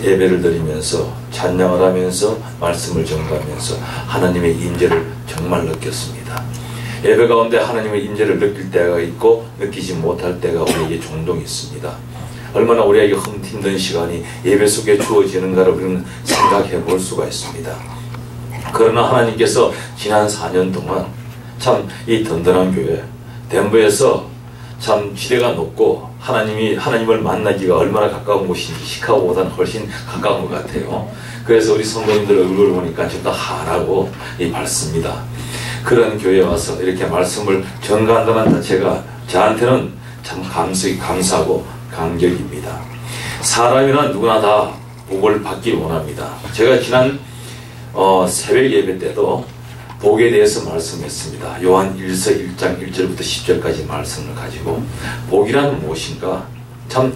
예배를 드리면서 찬양을 하면서 말씀을 전가하면서 하나님의 임재를 정말 느꼈습니다. 예배 가운데 하나님의 임재를 느낄 때가 있고 느끼지 못할 때가 우리에게 종종 있습니다. 얼마나 우리에게 힘든 시간이 예배 속에 주어지는가를 우리는 생각해 볼 수가 있습니다. 그러나 하나님께서 지난 4년 동안 참 이 든든한 교회 덴버에서 참 지대가 높고 하나님을 만나기가 얼마나 가까운 곳인지 시카고보다는 훨씬 가까운 것 같아요. 그래서 우리 성도님들 얼굴을 보니까 좀 더 환하고 밝습니다. 그런 교회에 와서 이렇게 말씀을 전가한다는 자체가 저한테는 참 감사하고 감격입니다. 사람이란 누구나 다 복을 받기를 원합니다. 제가 지난 새벽 예배 때도 복에 대해서 말씀했습니다. 요한 1서 1장 1절부터 10절까지 말씀을 가지고 복이란 무엇인가? 참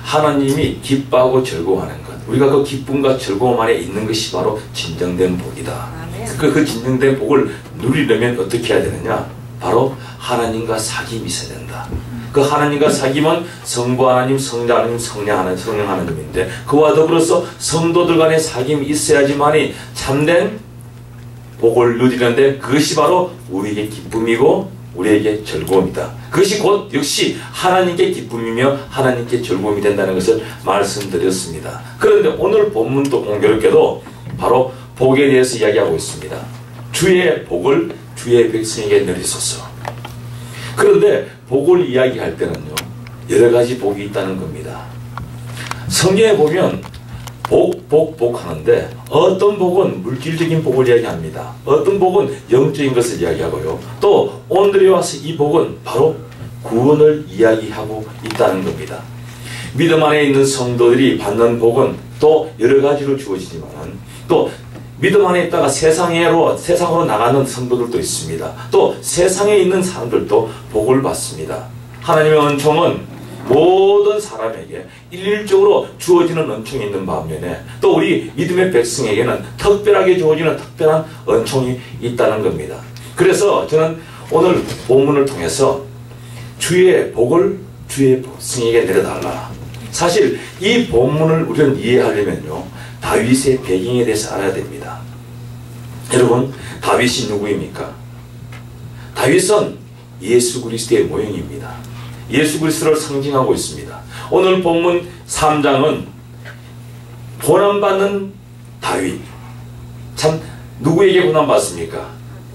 하나님이 기뻐하고 즐거워하는 것, 우리가 그 기쁨과 즐거움 안에 있는 것이 바로 진정된 복이다. 그 진정된 복을 누리려면 어떻게 해야 되느냐? 바로 하나님과 사귐이 있어야 된다. 그 하나님과 사귐은 성부 하나님, 성자 하나님, 성령 하나님인데 그와 더불어서 성도들 간의 사귐이 있어야지만이 참된 복을 누리는데 그것이 바로 우리에게 기쁨이고 우리에게 즐거움이다. 그것이 곧 역시 하나님께 기쁨이며 하나님께 즐거움이 된다는 것을 말씀드렸습니다. 그런데 오늘 본문도 공교롭게도 바로 복에 대해서 이야기하고 있습니다. 주의 복을 주의 백성에게 내리소서. 그런데 복을 이야기할 때는요, 여러 가지 복이 있다는 겁니다. 성경에 보면 복 하는데 어떤 복은 물질적인 복을 이야기합니다. 어떤 복은 영적인 것을 이야기하고요. 또 오늘에 와서 이 복은 바로 구원을 이야기하고 있다는 겁니다. 믿음 안에 있는 성도들이 받는 복은 또 여러 가지로 주어지지만 또 믿음 안에 있다가 세상으로 나가는 성도들도 있습니다. 또 세상에 있는 사람들도 복을 받습니다. 하나님의 은총은 모든 사람에게 일률적으로 주어지는 은총이 있는 반면에 또 우리 믿음의 백성에게는 특별하게 주어지는 특별한 은총이 있다는 겁니다. 그래서 저는 오늘 본문을 통해서 주의 복을 주의 백성에게 내려달라. 사실 이 본문을 우리는 이해하려면요, 다윗의 배경에 대해서 알아야 됩니다. 여러분, 다윗이 누구입니까? 다윗은 예수 그리스도의 모형입니다. 예수 그리스도를 상징하고 있습니다. 오늘 본문 3장은 고난받는 다윗. 참 누구에게 고난받습니까?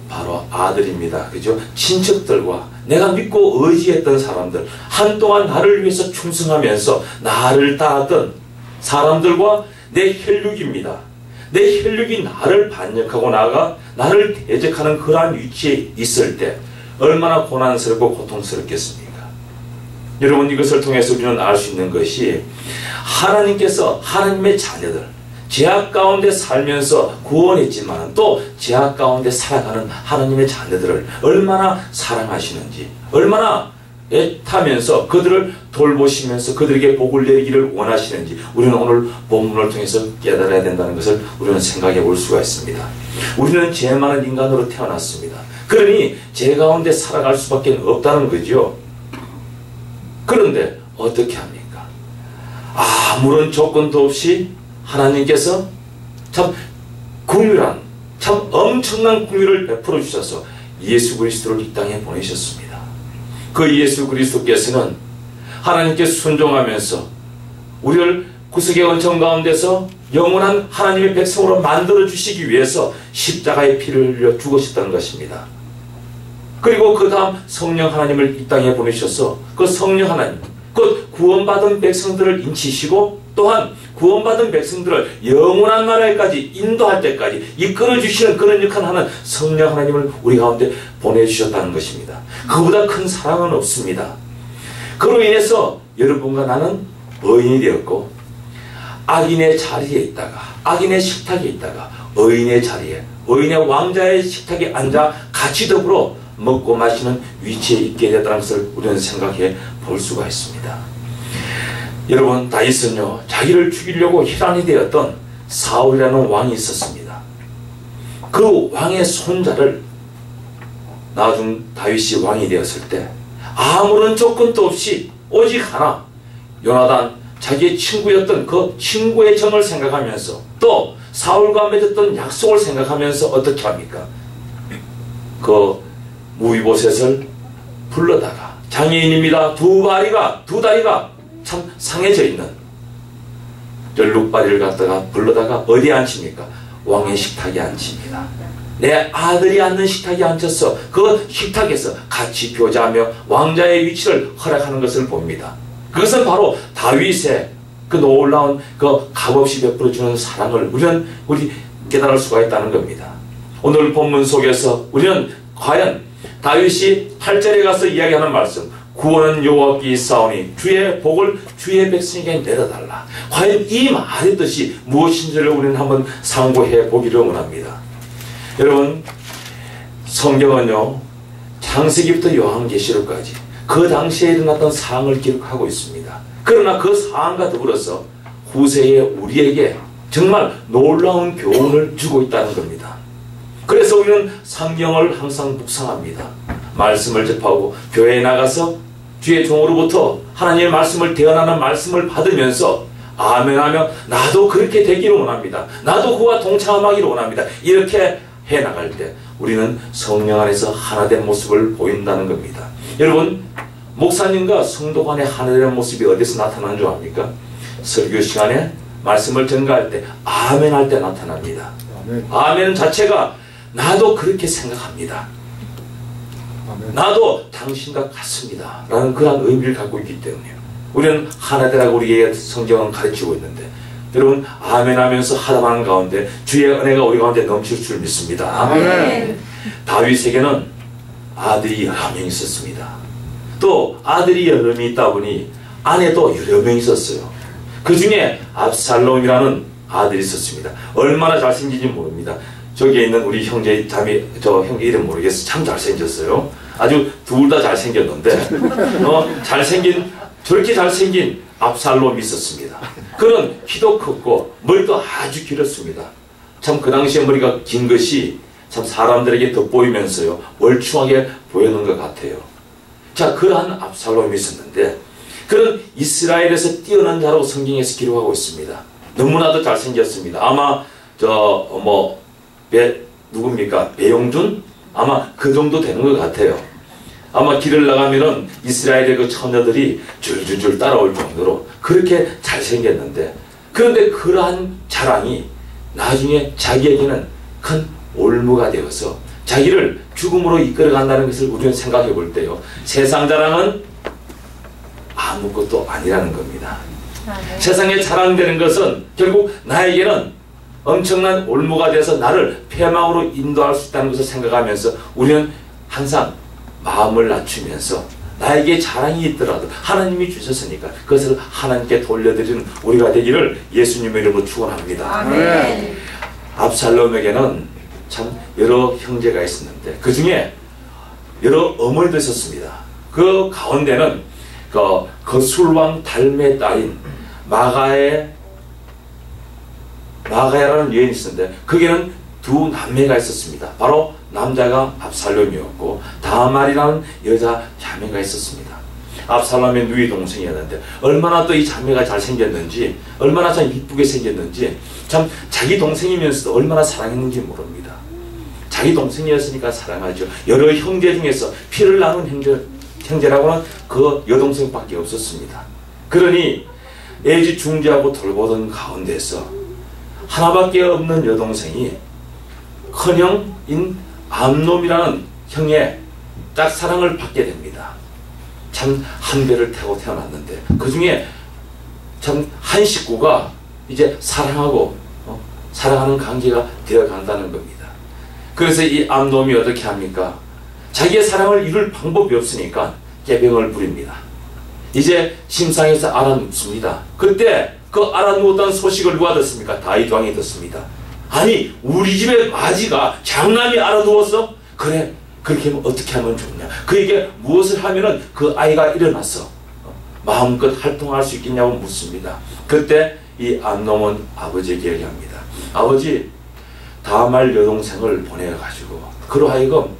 바로 아들입니다. 그죠? 친척들과 내가 믿고 의지했던 사람들, 한동안 나를 위해서 충성하면서 나를 따랐던 사람들과 내 혈육입니다. 내 혈육이 나를 반역하고 나를 대적하는 그러한 위치에 있을 때 얼마나 고난스럽고 고통스럽겠습니까? 여러분, 이것을 통해서 우리는 알 수 있는 것이 하나님께서 하나님의 자녀들, 죄악 가운데 살면서 구원했지만 또 죄악 가운데 살아가는 하나님의 자녀들을 얼마나 사랑하시는지, 얼마나 애타면서 그들을 돌보시면서 그들에게 복을 내리기를 원하시는지 우리는 오늘 본문을 통해서 깨달아야 된다는 것을 우리는 생각해 볼 수가 있습니다. 우리는 죄 많은 인간으로 태어났습니다. 그러니 죄 가운데 살아갈 수밖에 없다는 거죠. 그런데 어떻게 합니까? 아무런 조건도 없이 하나님께서 참 긍휼한, 참 엄청난 긍휼을 베풀어 주셔서 예수 그리스도를 이 땅에 보내셨습니다. 그 예수 그리스도께서는 하나님께 순종하면서 우리를 구속의 은총 가운데서 영원한 하나님의 백성으로 만들어 주시기 위해서 십자가의 피를 흘려 죽으셨다는 것입니다. 그리고 그 다음 성령 하나님을 이 땅에 보내셔서 그 성령 하나님, 그 구원받은 백성들을 인치시고 또한 구원받은 백성들을 영원한 나라에까지 인도할 때까지 이끌어주시는 그런 역할을 하는 성령 하나님을 우리 가운데 보내주셨다는 것입니다. 그보다 큰 사랑은 없습니다. 그로 인해서 여러분과 나는 의인이 되었고 악인의 자리에 있다가 악인의 식탁에 있다가 의인의 자리에 의인의 왕자의 식탁에 앉아 같이 더불어 먹고 마시는 위치에 있게 됐다는 것을 우리는 생각해 볼 수가 있습니다. 여러분, 다윗은요, 자기를 죽이려고 혈안이 되었던 사울이라는 왕이 있었습니다. 그 왕의 손자를 낳아준 다윗이 왕이 되었을 때 아무런 조건도 없이 오직 하나, 요나단 자기의 친구였던 그 친구의 정을 생각하면서 또 사울과 맺었던 약속을 생각하면서 어떻게 합니까? 그 무이보셋을 불러다가 장애인입니다. 두 다리가 참 상해져 있는 열룩바리를 갖다가 불러다가 어디에 앉힙니까? 왕의 식탁에 앉힙니다. 내 아들이 앉는 식탁에 앉혀서 그 식탁에서 같이 교제하며 왕자의 위치를 허락하는 것을 봅니다. 그것은 바로 다윗의 그 놀라운 그 값없이 베풀어주는 사랑을 우리 깨달을 수가 있다는 겁니다. 오늘 본문 속에서 우리는 과연 다윗이 8절에 가서 이야기하는 말씀, 구원은 여호와께 있사오니 주의 복을 주의 백성에게 내려달라. 과연 이 말의 뜻이 무엇인지를 우리는 한번 상고해 보기를 원합니다. 여러분, 성경은요, 창세기부터 요한계시록까지 그 당시에 일어났던 사항을 기록하고 있습니다. 그러나 그 사항과 더불어서 후세에 우리에게 정말 놀라운 교훈을 주고 있다는 겁니다. 그래서 우리는 성경을 항상 묵상합니다. 말씀을 접하고 교회에 나가서 주의 종으로부터 하나님의 말씀을 대언하는 말씀을 받으면서 아멘하며 나도 그렇게 되기를 원합니다. 나도 그와 동참하기를 원합니다. 이렇게 해나갈 때 우리는 성령 안에서 하나된 모습을 보인다는 겁니다. 여러분, 목사님과 성도 간의 하나된 모습이 어디서 나타나는 줄 압니까? 설교 시간에 말씀을 전가할 때 아멘 할 때 나타납니다. 아멘 자체가 나도 그렇게 생각합니다. 나도 당신과 같습니다 라는 그런 의미를 갖고 있기 때문에 우리는 하나되라고 우리에게 성경은 가르치고 있는데, 여러분, 아멘 하면서 하다하는 가운데 주의 은혜가 우리 가운데 넘칠 줄 믿습니다. 아멘. 다윗에게는 아들이 여러 명 있었습니다. 또 아들이 여러 명 있다 보니 아내도 여러 명 있었어요. 그 중에 압살롬이라는 아들이 있었습니다. 얼마나 잘생긴지 모릅니다. 저기에 있는 우리 형제 자매, 저 형제 이름 모르겠어요. 참 잘생겼어요. 아주 둘 다 잘생겼는데 저렇게 잘생긴 압살롬이 있었습니다. 그는 키도 컸고 머리도 아주 길었습니다. 참 그 당시에 머리가 긴 것이 참 사람들에게 돋보이면서요 월충하게 보이는 것 같아요. 자, 그러한 압살롬이 있었는데 그는 이스라엘에서 뛰어난 자라고 성경에서 기록하고 있습니다. 너무나도 잘생겼습니다. 아마 누굽니까? 배용준? 아마 그 정도 되는 것 같아요. 아마 길을 나가면은 이스라엘의 그 처녀들이 줄줄줄 따라올 정도로 그렇게 잘생겼는데, 그런데 그러한 자랑이 나중에 자기에게는 큰 올무가 되어서 자기를 죽음으로 이끌어간다는 것을 우리는 생각해 볼 때요, 세상 자랑은 아무것도 아니라는 겁니다. 세상에 자랑되는 것은 결국 나에게는 엄청난 올무가 돼서 나를 패망으로 인도할 수 있다는 것을 생각하면서 우리는 항상 마음을 낮추면서 나에게 자랑이 있더라도 하나님이 주셨으니까 그것을 하나님께 돌려드리는 우리가 되기를 예수님의 이름으로 축원합니다. 아멘. 압살롬에게는 참 여러 형제가 있었는데 그 중에 여러 어머니도 있었습니다. 그 가운데는 거술왕 달메 딸인 마가야라는 여인이 있었는데 거기에는 두 남매가 있었습니다. 바로 남자가 압살롬이었고 다말이라는 여자 자매가 있었습니다. 압살롬의 누이 동생이었는데 얼마나 또 이 자매가 잘생겼는지, 얼마나 참 이쁘게 생겼는지, 참 자기 동생이면서도 얼마나 사랑했는지 모릅니다. 자기 동생이었으니까 사랑하죠. 여러 형제 중에서 피를 나눈 형제라고는 그 여동생밖에 없었습니다. 그러니 애지중지하고 돌보던 가운데서 하나밖에 없는 여동생이 큰형인 암놈이라는 형의 짝사랑을 받게 됩니다. 참 한 배를 타고 태어났는데 그 중에 참 한 식구가 이제 사랑하고 사랑하는 관계가 되어간다는 겁니다. 그래서 이 암놈이 어떻게 합니까? 자기의 사랑을 이룰 방법이 없으니까 깨병을 부립니다. 이제 침상에서 알아눕습니다. 그때 그 알아누웠다는 소식을 누가 듣습니까? 다윗 왕이 듣습니다. 아니, 우리 집의 아지가 장남이 알아누웠어? 그래, 그렇게 하면 어떻게 하면 좋냐? 그에게 무엇을 하면은 그 아이가 일어나서 마음껏 활동할 수 있겠냐고 묻습니다. 그때 이 암놈은 아버지에게 얘기합니다. 아버지, 다말 여동생을 보내가지고 그로 하여금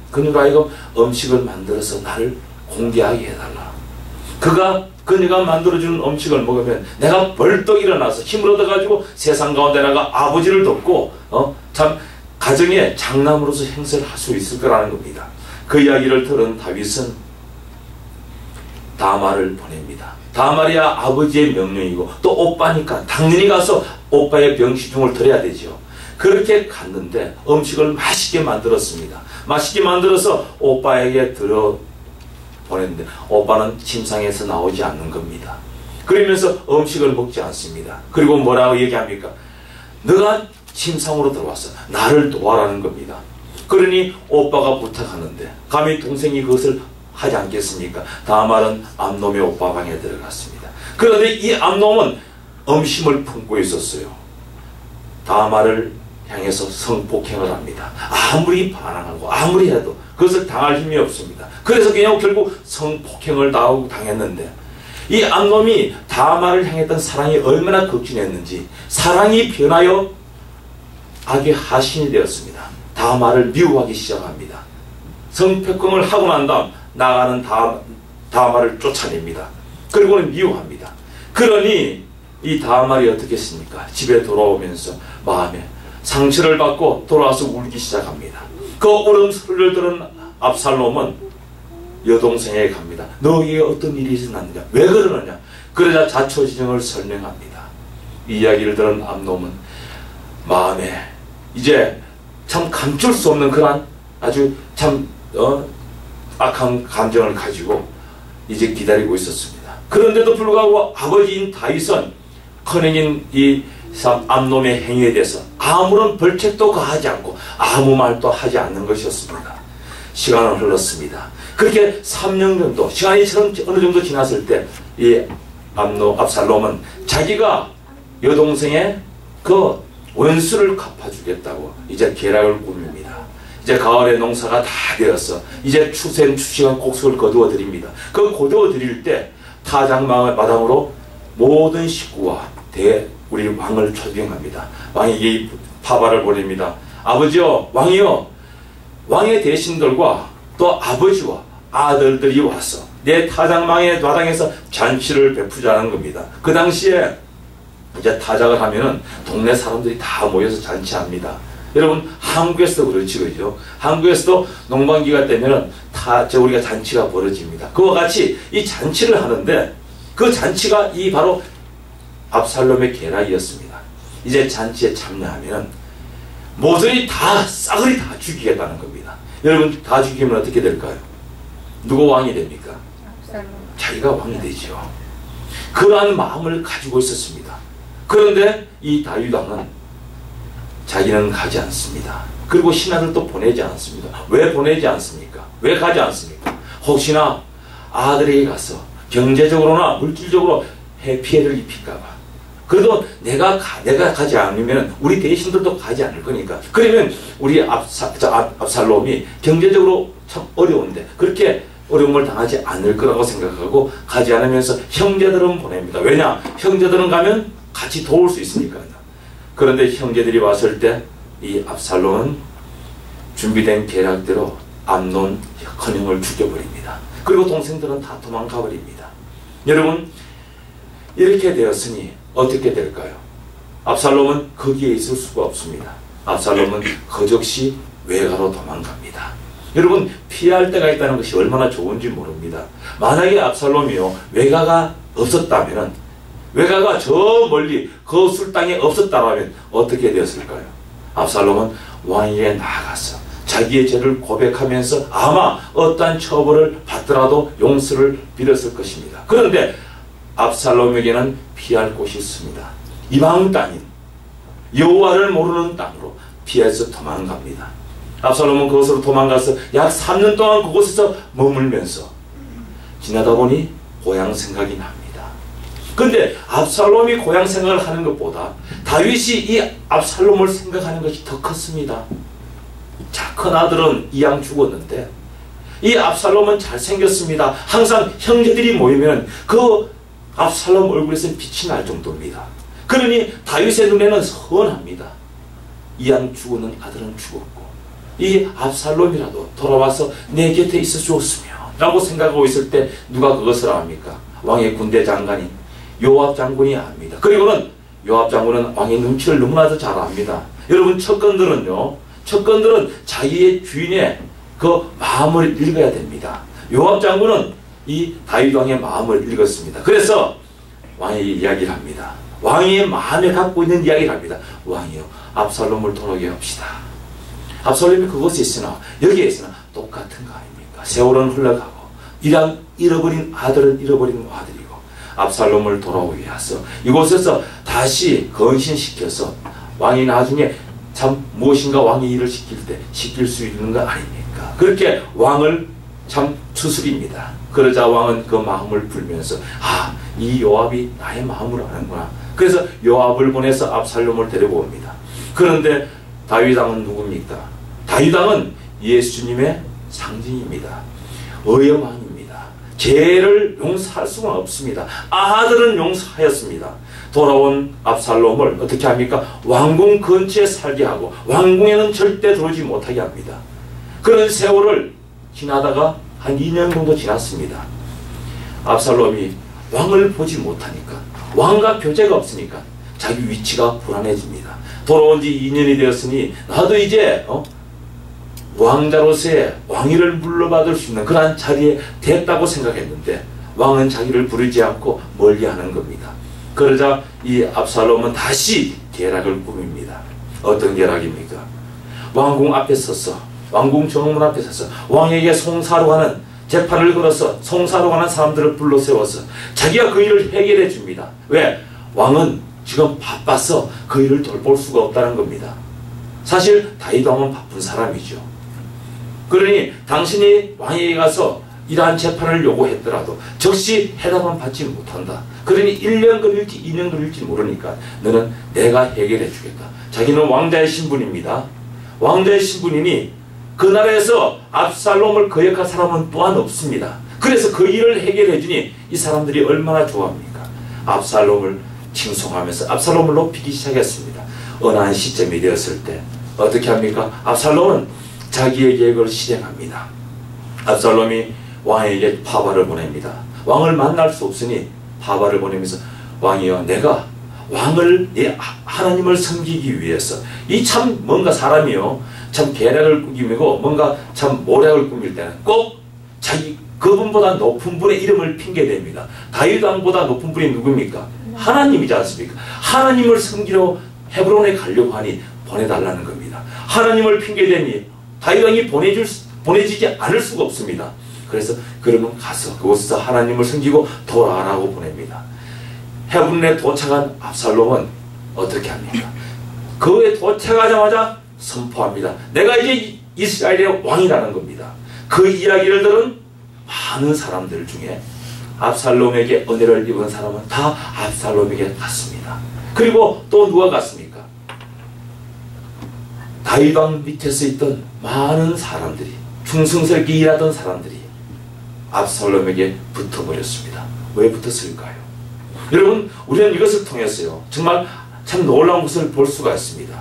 음식을 만들어서 나를 공개하게 해달라. 그가 그 네가 만들어주는 음식을 먹으면 내가 벌떡 일어나서 힘을 얻어가지고 세상 가운데 나가 아버지를 돕고 참 가정의 장남으로서 행세를 할 수 있을 거라는 겁니다. 그 이야기를 들은 다윗은 다말을 보냅니다. 다말이야 아버지의 명령이고 또 오빠니까 당연히 가서 오빠의 병시중을 드려야 되죠. 그렇게 갔는데 음식을 맛있게 만들었습니다. 맛있게 만들어서 오빠에게 들어 보냈는데 오빠는 침상에서 나오지 않는 겁니다. 그러면서 음식을 먹지 않습니다. 그리고 뭐라고 얘기합니까? 너가 침상으로 들어왔어. 나를 도와라는 겁니다. 그러니 오빠가 부탁하는데 감히 동생이 그것을 하지 않겠습니까? 다말은 암놈의 오빠 방에 들어갔습니다. 그런데 이 암놈은 음심을 품고 있었어요. 다말을 향해서 성폭행을 합니다. 아무리 반항하고 아무리 해도 그것을 당할 힘이 없습니다. 그래서 그냥 결국 성폭행을 당했는데 이 암놈이 다말을 향했던 사랑이 얼마나 극진했는지 사랑이 변하여 악의 하신이 되었습니다. 다말을 미워하기 시작합니다. 성폭행을 하고 난 다음 나가는 다말을 쫓아냅니다. 그리고는 미워합니다. 그러니 이 다말이 어떻게 했습니까? 집에 돌아오면서 마음에 상처를 받고 돌아와서 울기 시작합니다. 그 울음소리를 들은 압살롬은 여동생에게 갑니다. 너에게 어떤 일이 일어났느냐? 왜 그러느냐? 그러자 자초지정을 설명합니다. 이 이야기를 들은 암놈은 마음에 이제 참 감출 수 없는 그런 아주 참 악한 감정을 가지고 이제 기다리고 있었습니다. 그런데도 불구하고 아버지인 다윗은 커넥인 이 암놈의 행위에 대해서 아무런 벌책도 가하지 않고 아무 말도 하지 않는 것이었습니다. 시간은 흘렀습니다. 그렇게 3년 정도 시간이 어느 정도 지났을 때 이 압살롬은 자기가 여동생의 그 원수를 갚아주겠다고 이제 계략을 꾸밉니다. 이제 가을의 농사가 다 되어서 이제 추시간 곡식을 거두어 드립니다. 그 거두어 드릴 때 타작마당으로 모든 식구와 우리 왕을 초빙합니다. 왕이 이 파발을 보냅니다. 아버지요, 왕이요, 왕의 대신들과 또 아버지와 아들들이 와서 내 타작망의 마당에서 잔치를 베푸자는 겁니다. 그 당시에 이제 타작을 하면은 동네 사람들이 다 모여서 잔치합니다. 여러분 한국에서도 그렇지 그죠? 한국에서도 농번기가 되면은 우리가 잔치가 벌어집니다. 그와 같이 이 잔치를 하는데 그 잔치가 이 바로 압살롬의 계략이었습니다. 이제 잔치에 참여하면 모조리 다 싸그리 다 죽이겠다는 겁니다. 여러분 다 죽이면 어떻게 될까요? 누가 왕이 됩니까? 압살롬. 자기가 왕이 되죠. 그러한 마음을 가지고 있었습니다. 그런데 이 다윗 왕은 자기는 가지 않습니다. 그리고 신하들도 보내지 않습니다. 왜 보내지 않습니까? 왜 가지 않습니까? 혹시나 아들에게 가서 경제적으로나 물질적으로 피해를 입힐까봐. 그래도 내가 가지 않으면 우리 대신들도 가지 않을 거니까. 그러면 우리 압살롬이 경제적으로 참 어려운데 그렇게 어려움을 당하지 않을 거라고 생각하고 가지 않으면서 형제들은 보냅니다. 왜냐? 형제들은 가면 같이 도울 수 있으니까요. 그런데 형제들이 왔을 때 이 압살롬은 준비된 계략대로 암논 큰형을 죽여버립니다. 그리고 동생들은 다 도망가 버립니다. 여러분 이렇게 되었으니 어떻게 될까요? 압살롬은 거기에 있을 수가 없습니다. 압살롬은 거적시 외가로 도망갑니다. 여러분 피할 데가 있다는 것이 얼마나 좋은지 모릅니다. 만약에 압살롬이요 외가가 없었다면 외가가 저 멀리 그 술땅에 없었다면 어떻게 되었을까요? 압살롬은 왕에게 나아가서 자기의 죄를 고백하면서 아마 어떠한 처벌을 받더라도 용서를 빌었을 것입니다. 그런데 압살롬에게는 피할 곳이 있습니다. 이방 땅인 여호와를 모르는 땅으로 피해서 도망갑니다. 압살롬은 그곳으로 도망가서 약 3년 동안 그곳에서 머물면서 지나다 보니 고향 생각이 납니다. 그런데 압살롬이 고향 생각을 하는 것보다 다윗이 이 압살롬을 생각하는 것이 더 컸습니다. 자, 큰 아들은 이왕 죽었는데 이 압살롬은 잘생겼습니다. 항상 형제들이 모이면 그 압살롬 얼굴에서 빛이 날 정도입니다. 그러니 다윗의 눈에는 선합니다. 이왕 죽는 아들은 죽었고 이 압살롬이라도 돌아와서 내 곁에 있어 주었으면 라고 생각하고 있을 때 누가 그것을 압니까? 왕의 군대 장관인 요압 장군이 압니다. 그리고는 요압 장군은 왕의 눈치를 너무나도 잘 압니다. 여러분, 척건들은 자기의 주인의 그 마음을 읽어야 됩니다. 요압 장군은 이 다윗 왕의 마음을 읽었습니다. 그래서 왕에게 이야기를 합니다. 왕의 마음에 갖고 있는 이야기를 합니다. 왕이요, 압살롬을 돌아오게 합시다. 압살롬이 그곳에 있으나 여기에 있으나 똑같은 거 아닙니까? 세월은 흘러가고 잃어버린 아들은 잃어버린 아들이고, 압살롬을 돌아오게 해서 이곳에서 다시 건신시켜서 왕이 나중에 참 무엇인가 왕의 일을 시킬 수 있는 거 아닙니까? 그렇게 왕을 참 추스립니다. 그러자 왕은 그 마음을 풀면서 이 요압이 나의 마음을 아는구나. 그래서 요압을 보내서 압살롬을 데리고 옵니다. 그런데 다윗 왕은 누굽니까? 다윗 왕은 예수님의 상징입니다. 의왕입니다. 죄를 용서할 수가 없습니다. 아들은 용서하였습니다. 돌아온 압살롬을 어떻게 합니까? 왕궁 근처에 살게 하고 왕궁에는 절대 들어오지 못하게 합니다. 그런 세월을 지나다가 한 2년 정도 지났습니다. 압살롬이 왕을 보지 못하니까, 왕과 교제가 없으니까 자기 위치가 불안해집니다. 돌아온 지 2년이 되었으니 나도 이제 왕자로서의 왕위를 물러받을 수 있는 그러한 자리에 됐다고 생각했는데 왕은 자기를 부르지 않고 멀리하는 겁니다. 그러자 이 압살롬은 다시 계략을 꾸밉니다. 어떤 계략입니까? 왕궁 앞에 서서, 왕궁 정문 앞에 서서 왕에게 송사로 하는 재판을 걸어서 송사로 하는 사람들을 불러 세워서 자기가 그 일을 해결해 줍니다. 왜? 왕은 지금 바빠서 그 일을 돌볼 수가 없다는 겁니다. 사실 다윗 왕은 바쁜 사람이죠. 그러니 당신이 왕에게 가서 이러한 재판을 요구했더라도 즉시 해답은 받지 못한다. 그러니 1년 걸릴지 2년 걸릴지 모르니까 너는 내가 해결해 주겠다. 자기는 왕자의 신분입니다. 왕자의 신분이니 그 나라에서 압살롬을 거역할 사람은 또한 없습니다. 그래서 그 일을 해결해 주니 이 사람들이 얼마나 좋아합니까? 압살롬을 칭송하면서 압살롬을 높이기 시작했습니다. 어느 한 시점이 되었을 때 어떻게 합니까? 압살롬은 자기의 계획을 실행합니다. 압살롬이 왕에게 파바를 보냅니다. 왕을 만날 수 없으니 파바를 보내면서 왕이여, 내가 왕을 하나님을 섬기기 위해서 이 참 뭔가 사람이요 참 계략을 꾸미고 뭔가 참 모략을 꾸밀 때는 꼭 자기 그분보다 높은 분의 이름을 핑계댑니다. 다윗 왕보다 높은 분이 누굽니까? 하나님이지 않습니까? 하나님을 섬기러 헤브론에 가려고 하니 보내달라는 겁니다. 하나님을 핑계대니 다윗 왕이 보내지지 않을 수가 없습니다. 그래서 그러면 가서 그곳에서 하나님을 섬기고 돌아가라고 보냅니다. 헤브론에 도착한 압살롬은 어떻게 합니까? 그에 도착하자마자 선포합니다. 내가 이제 이스라엘의 왕이라는 겁니다. 그 이야기를 들은 많은 사람들 중에 압살롬에게 은혜를 입은 사람은 다 압살롬에게 갔습니다. 그리고 또 누가 갔습니까? 다윗 왕 밑에서 있던 많은 사람들이, 충성스럽게 일하던 사람들이 압살롬에게 붙어버렸습니다. 왜 붙었을까요? 여러분, 우리는 이것을 통해서요 정말 참 놀라운 것을 볼 수가 있습니다.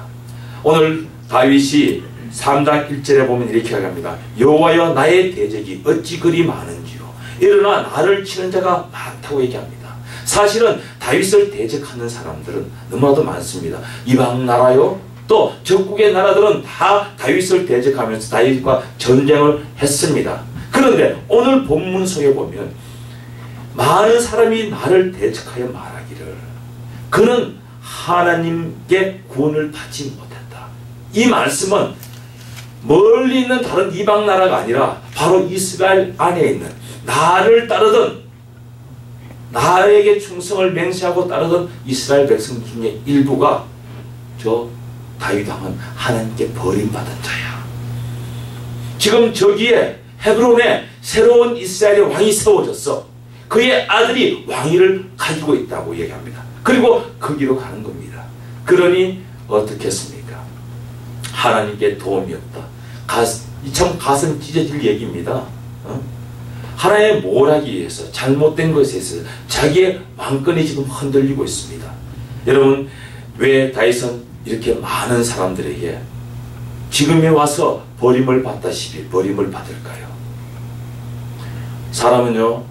오늘 다윗이 3장 1절에 보면 이렇게 합니다. 여호와여, 나의 대적이 어찌 그리 많은지요. 일어나 나를 치는 자가 많다고 얘기합니다. 사실은 다윗을 대적하는 사람들은 너무나도 많습니다. 이방 나라요, 또 적국의 나라들은 다 다윗을 대적하면서 다윗과 전쟁을 했습니다. 그런데 오늘 본문 속에 보면 많은 사람이 나를 대적하여 말하기를 그는 하나님께 구원을 받지 못했다. 이 말씀은 멀리 있는 다른 이방 나라가 아니라 바로 이스라엘 안에 있는 나를 따르던, 나에게 충성을 맹세하고 따르던 이스라엘 백성 중에 일부가 저 다윗 왕은 하나님께 버림받은 자야. 지금 저기에 헤브론에 새로운 이스라엘의 왕이 세워졌어. 그의 아들이 왕위를 가지고 있다고 얘기합니다. 그리고 거기로 가는 겁니다. 그러니 어떻게 했습니까? 하나님께 도움이 없다. 참 가슴 찢어질 얘기입니다. 하나의 모략에 의해서, 잘못된 것에 의해서 자기의 왕권이 지금 흔들리고 있습니다. 여러분, 왜 다윗은 이렇게 많은 사람들에게 지금에 와서 버림을 받다시피 버림을 받을까요? 사람은요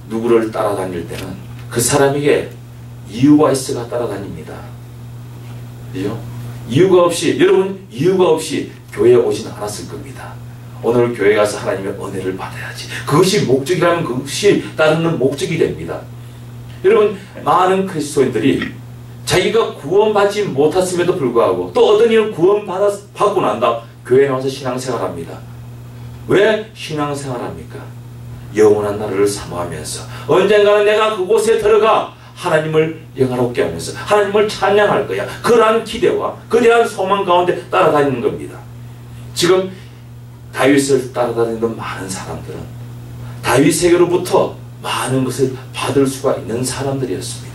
누구를 따라다닐 때는 그 사람에게 이유가 있어가 따라다닙니다. 그죠? 이유가 없이, 여러분 이유가 없이 교회에 오지는 않았을 겁니다. 오늘 교회 가서 하나님의 은혜를 받아야지. 그것이 목적이라면 그것이 따르는 목적이 됩니다. 여러분 많은 그리스도인들이 자기가 구원받지 못했음에도 불구하고 또 어떤 일을 구원받고 난 다음 교회에 나와서 신앙생활합니다. 왜 신앙생활합니까? 영원한 나라를 사모하면서 언젠가는 내가 그곳에 들어가 하나님을 영화롭게 하면서 하나님을 찬양할 거야. 그러한 기대와 그대한 소망 가운데 따라다니는 겁니다. 지금 다윗을 따라다니는 많은 사람들은 다윗에게로부터 많은 것을 받을 수가 있는 사람들이었습니다.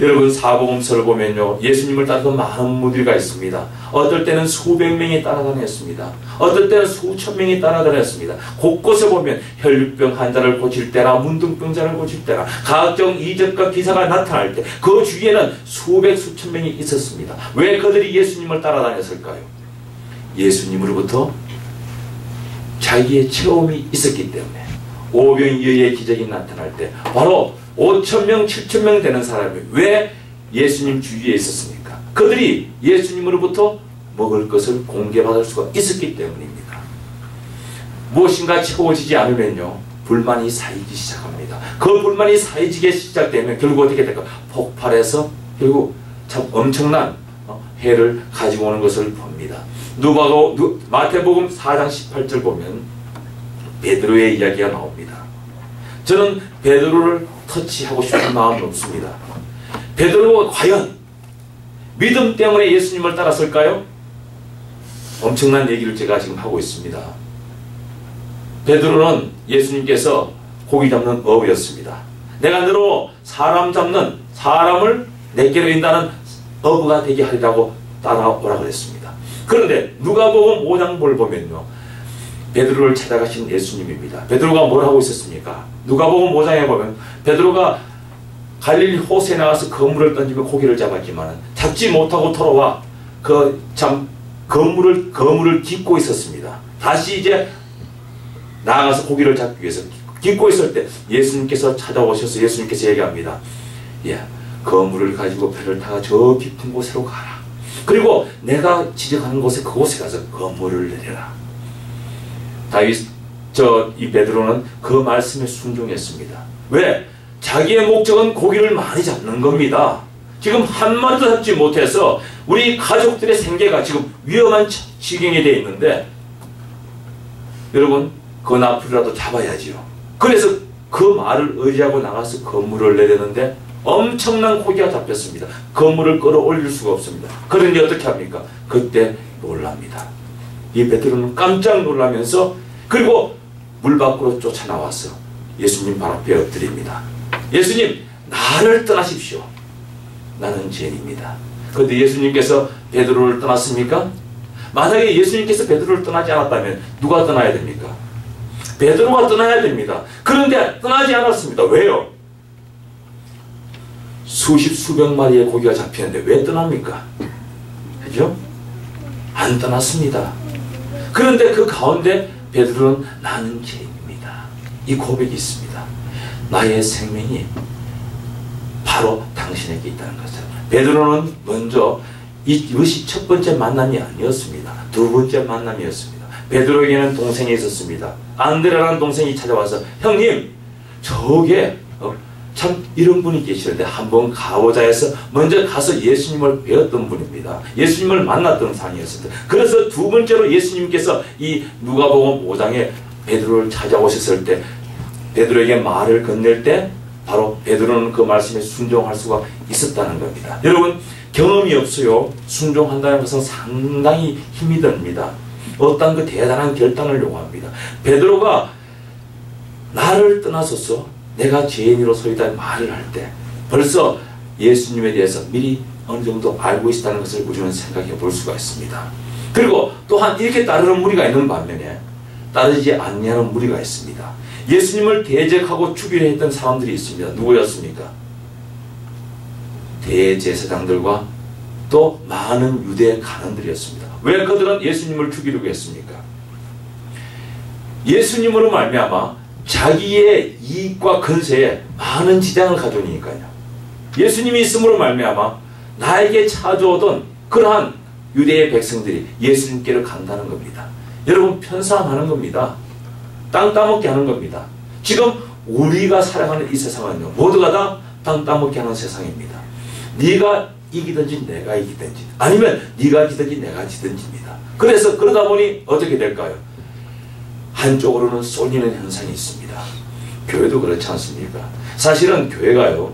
여러분 사복음서를 보면요, 예수님을 따르던 많은 무리가 있습니다. 어떨 때는 수백 명이 따라다녔습니다. 어떨 때는 수천 명이 따라다녔습니다. 곳곳에 보면 혈류병 환자를 고칠 때나 문둥병자를 고칠 때나 각종 이적과 기사가 나타날 때 그 주위에는 수백 수천 명이 있었습니다. 왜 그들이 예수님을 따라다녔을까요? 예수님으로부터 자기의 체험이 있었기 때문에. 오병이어의 기적이 나타날 때 바로 5,000명, 7,000명 되는 사람이 왜 예수님 주위에 있었습니까? 그들이 예수님으로부터 먹을 것을 공개받을 수가 있었기 때문입니다. 무엇인가 채워지지 않으면요, 불만이 쌓이기 시작합니다. 그 불만이 쌓이기 시작되면 결국 어떻게 될까? 폭발해서 결국 참 엄청난 해를 가지고 오는 것을 봅니다. 마태복음 4장 18절 보면 베드로의 이야기가 나옵니다. 저는 베드로를 터치하고 싶은 마음은 없습니다. 베드로가 과연 믿음 때문에 예수님을 따랐을까요? 엄청난 얘기를 제가 지금 하고 있습니다. 베드로는 예수님께서 고기 잡는 어부였습니다. 내가 너로 사람을 내게로 인다는 어부가 되게 하리라고 따라오라 그랬습니다. 그런데 누가복음 5장을 보면요, 베드로를 찾아가신 예수님입니다. 베드로가 뭘 하고 있었습니까? 누가복음 5장에 보면 베드로가 갈릴리 호수에 나가서 그물을 던지고 고기를 잡았지만 잡지 못하고 돌아와 그물을 깃고 있었습니다. 다시 이제 나가서 고기를 잡기 위해서 깃고 있을 때 예수님께서 찾아오셔서 예수님께서 얘기합니다. 그물을 가지고 배를 타고 저 깊은 곳으로 가라. 그리고 내가 지적하는 곳에 그곳에 가서 그물을 내려라. 이 베드로는 그 말씀에 순종했습니다. 왜? 자기의 목적은 고기를 많이 잡는 겁니다. 지금 한 마리도 잡지 못해서 우리 가족들의 생계가 지금 위험한 지경에 되어 있는데, 여러분 그건 앞으로라도 잡아야지요. 그래서 그 말을 의지하고 나가서 그물을 내렸는데 엄청난 고기가 잡혔습니다. 그물을 끌어올릴 수가 없습니다. 그러니 어떻게 합니까? 그때 놀랍니다. 이 베드로는 깜짝 놀라면서 그리고 물 밖으로 쫓아나와서 예수님 발 앞에 엎드립니다. 예수님, 나를 떠나십시오. 나는 죄인입니다. 그런데 예수님께서 베드로를 떠났습니까? 만약에 예수님께서 베드로를 떠나지 않았다면 누가 떠나야 됩니까? 베드로가 떠나야 됩니다. 그런데 떠나지 않았습니다. 왜요? 수백 마리의 고기가 잡히는데 왜 떠납니까? 그죠? 안 떠났습니다. 그런데 그 가운데 베드로는 나는 죄인입니다. 이 고백이 있습니다. 나의 생명이 바로 당신에게 있다는 것을. 베드로는 먼저 이것이 첫 번째 만남이 아니었습니다. 두 번째 만남이었습니다. 베드로에게는 동생이 있었습니다. 안드레라는 동생이 찾아와서 형님, 저게 참 이런 분이 계시는데 한번 가보자 해서 먼저 가서 예수님을 배웠던 분입니다. 예수님을 만났던 상이었습니다. 그래서 두 번째로 예수님께서 이 누가복음 5장에 베드로를 찾아오셨을 때 베드로에게 말을 건넬 때 바로 베드로는 그 말씀에 순종할 수가 있었다는 겁니다. 여러분, 경험이 없어요. 순종한다는 것은 상당히 힘이 듭니다. 어떤 그 대단한 결단을 요구합니다. 베드로가 나를 떠나서서 내가 죄인으로 서이다 말을 할 때 벌써 예수님에 대해서 미리 어느 정도 알고 있다는 것을 우리는 생각해 볼 수가 있습니다. 그리고 또한 이렇게 따르는 무리가 있는 반면에 따르지 않냐는 무리가 있습니다. 예수님을 대적하고 죽이려 했던 사람들이 있습니다. 누구였습니까? 대제사장들과 또 많은 유대 간원들이었습니다. 왜 그들은 예수님을 죽이려고 했습니까? 예수님으로 말미암아 자기의 이익과 근세에 많은 지장을 가져오니까요. 예수님이 있음으로 말미암아 나에게 찾아오던 그러한 유대의 백성들이 예수님께로 간다는 겁니다. 여러분, 편사하는 겁니다. 땅 따먹게 하는 겁니다. 지금 우리가 살아가는 이 세상은요, 모두가 다 땅 따먹게 하는 세상입니다. 네가 이기든지 내가 이기든지, 아니면 네가 지든지 내가 지든지입니다. 그래서 그러다 보니 어떻게 될까요? 한쪽으로는 쏠리는 현상이 있습니다. 교회도 그렇지 않습니까? 사실은 교회가요,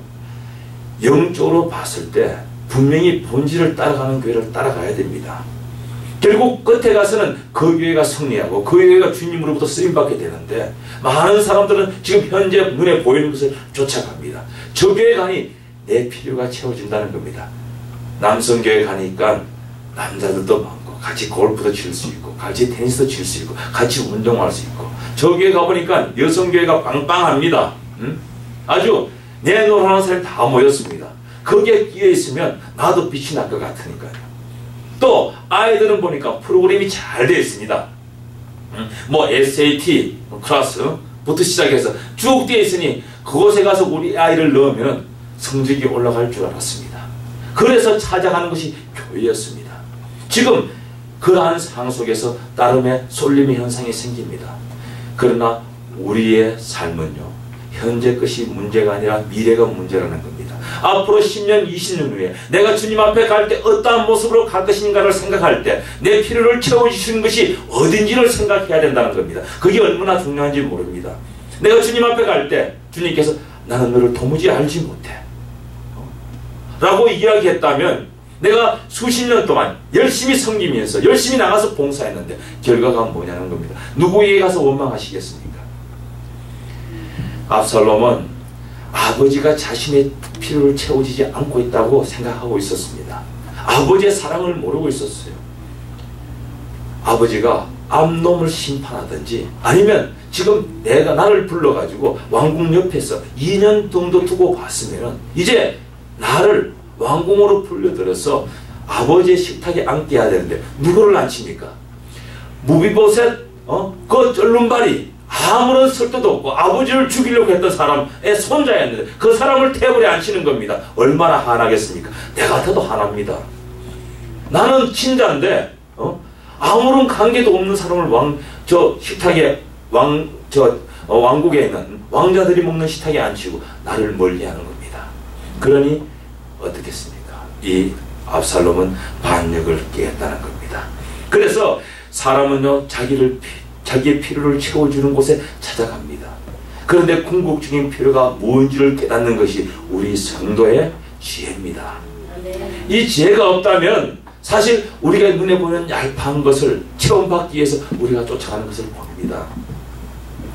영적으로 봤을 때 분명히 본질을 따라가는 교회를 따라가야 됩니다. 결국 끝에 가서는 그 교회가 승리하고 그 교회가 주님으로부터 쓰임받게 되는데, 많은 사람들은 지금 현재 눈에 보이는 것을 쫓아갑니다. 저 교회 가니 내 필요가 채워진다는 겁니다. 남성교회 가니까 남자들도 많고 같이 골프도 칠 수 있고 같이 테니스도 칠 수 있고 같이 운동할 수 있고, 저 교회 가보니까 여성교회가 빵빵합니다. 아주 내노라는 사람이 다 모였습니다. 거기에 끼어 있으면 나도 빛이 날 것 같으니까요. 또 아이들은 보니까 프로그램이 잘 되어 있습니다. 뭐 SAT 클래스부터 시작해서 쭉 되어 있으니 그곳에 가서 우리 아이를 넣으면 성적이 올라갈 줄 알았습니다. 그래서 찾아가는 것이 교회였습니다. 지금 그러한 상황 속에서 나름의 쏠림의 현상이 생깁니다. 그러나 우리의 삶은요, 현재 것이 문제가 아니라 미래가 문제라는 겁니다. 앞으로 10년, 20년 후에 내가 주님 앞에 갈 때 어떠한 모습으로 갈 것인가를 생각할 때 내 필요를 채워주시는 것이 어딘지를 생각해야 된다는 겁니다. 그게 얼마나 중요한지 모릅니다. 내가 주님 앞에 갈 때 주님께서 나는 너를 도무지 알지 못해 라고 이야기했다면, 내가 수십 년 동안 열심히 섬기면서 열심히 나가서 봉사했는데 결과가 뭐냐는 겁니다. 누구에게 가서 원망하시겠습니까? 압살롬은 아버지가 자신의 필요를 채워지지 않고 있다고 생각하고 있었습니다. 아버지의 사랑을 모르고 있었어요. 아버지가 암놈을 심판하든지, 아니면 지금 내가 나를 불러가지고 왕궁 옆에서 2년 정도 두고 봤으면 이제 나를 왕궁으로 불려들어서 아버지의 식탁에 앉게 해야 되는데 누구를 앉힙니까? 무비보셋, 그 쩔름발이 아무런 설득도 없고 아버지를 죽이려고 했던 사람의 손자였는데 그 사람을 테이블에 앉히는 겁니다. 얼마나 화나겠습니까? 내 같아도 화납니다. 나는 친자인데 아무런 관계도 없는 사람을 식탁에 왕국에 있는 왕자들이 먹는 식탁에 앉히고 나를 멀리하는 겁니다. 그러니 어떻겠습니까? 이 압살롬은 반역을 깨했다는 겁니다. 그래서 사람은요, 자기의 필요를 채워주는 곳에 찾아갑니다. 그런데 궁극적인 필요가 뭔지를 깨닫는 것이 우리 성도의 지혜입니다. 이 지혜가 없다면 사실 우리가 눈에 보이는 얄팍한 것을 체험받기 위해서 우리가 쫓아가는 것을 봅니다.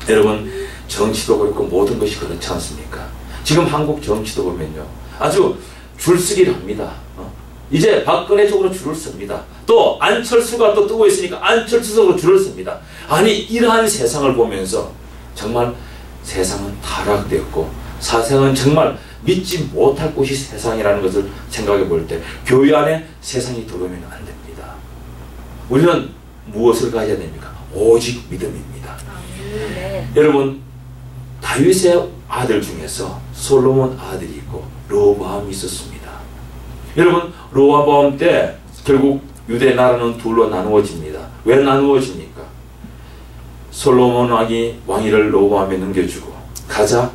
여러분, 정치도 그렇고 모든 것이 그렇지 않습니까? 지금 한국 정치도 보면요, 아주 줄서기를 합니다. 이제 박근혜 쪽으로 줄을 섭니다. 또 안철수가 또 뜨고 있으니까 안철수 쪽으로 줄을 섭니다. 아니, 이러한 세상을 보면서 정말 세상은 타락되었고 세상은 정말 믿지 못할 곳이 세상이라는 것을 생각해 볼 때 교회 안에 세상이 들어오면 안 됩니다. 우리는 무엇을 가져야 됩니까? 오직 믿음입니다. 여러분, 다윗의 아들 중에서 솔로몬 아들이 있고 르호보암이 있었습니다. 여러분, 르호보암 때 결국 유대 나라는 둘로 나누어집니다. 왜 나누어집니까? 솔로몬 왕이 왕위를 르호보암에 넘겨주고 가자,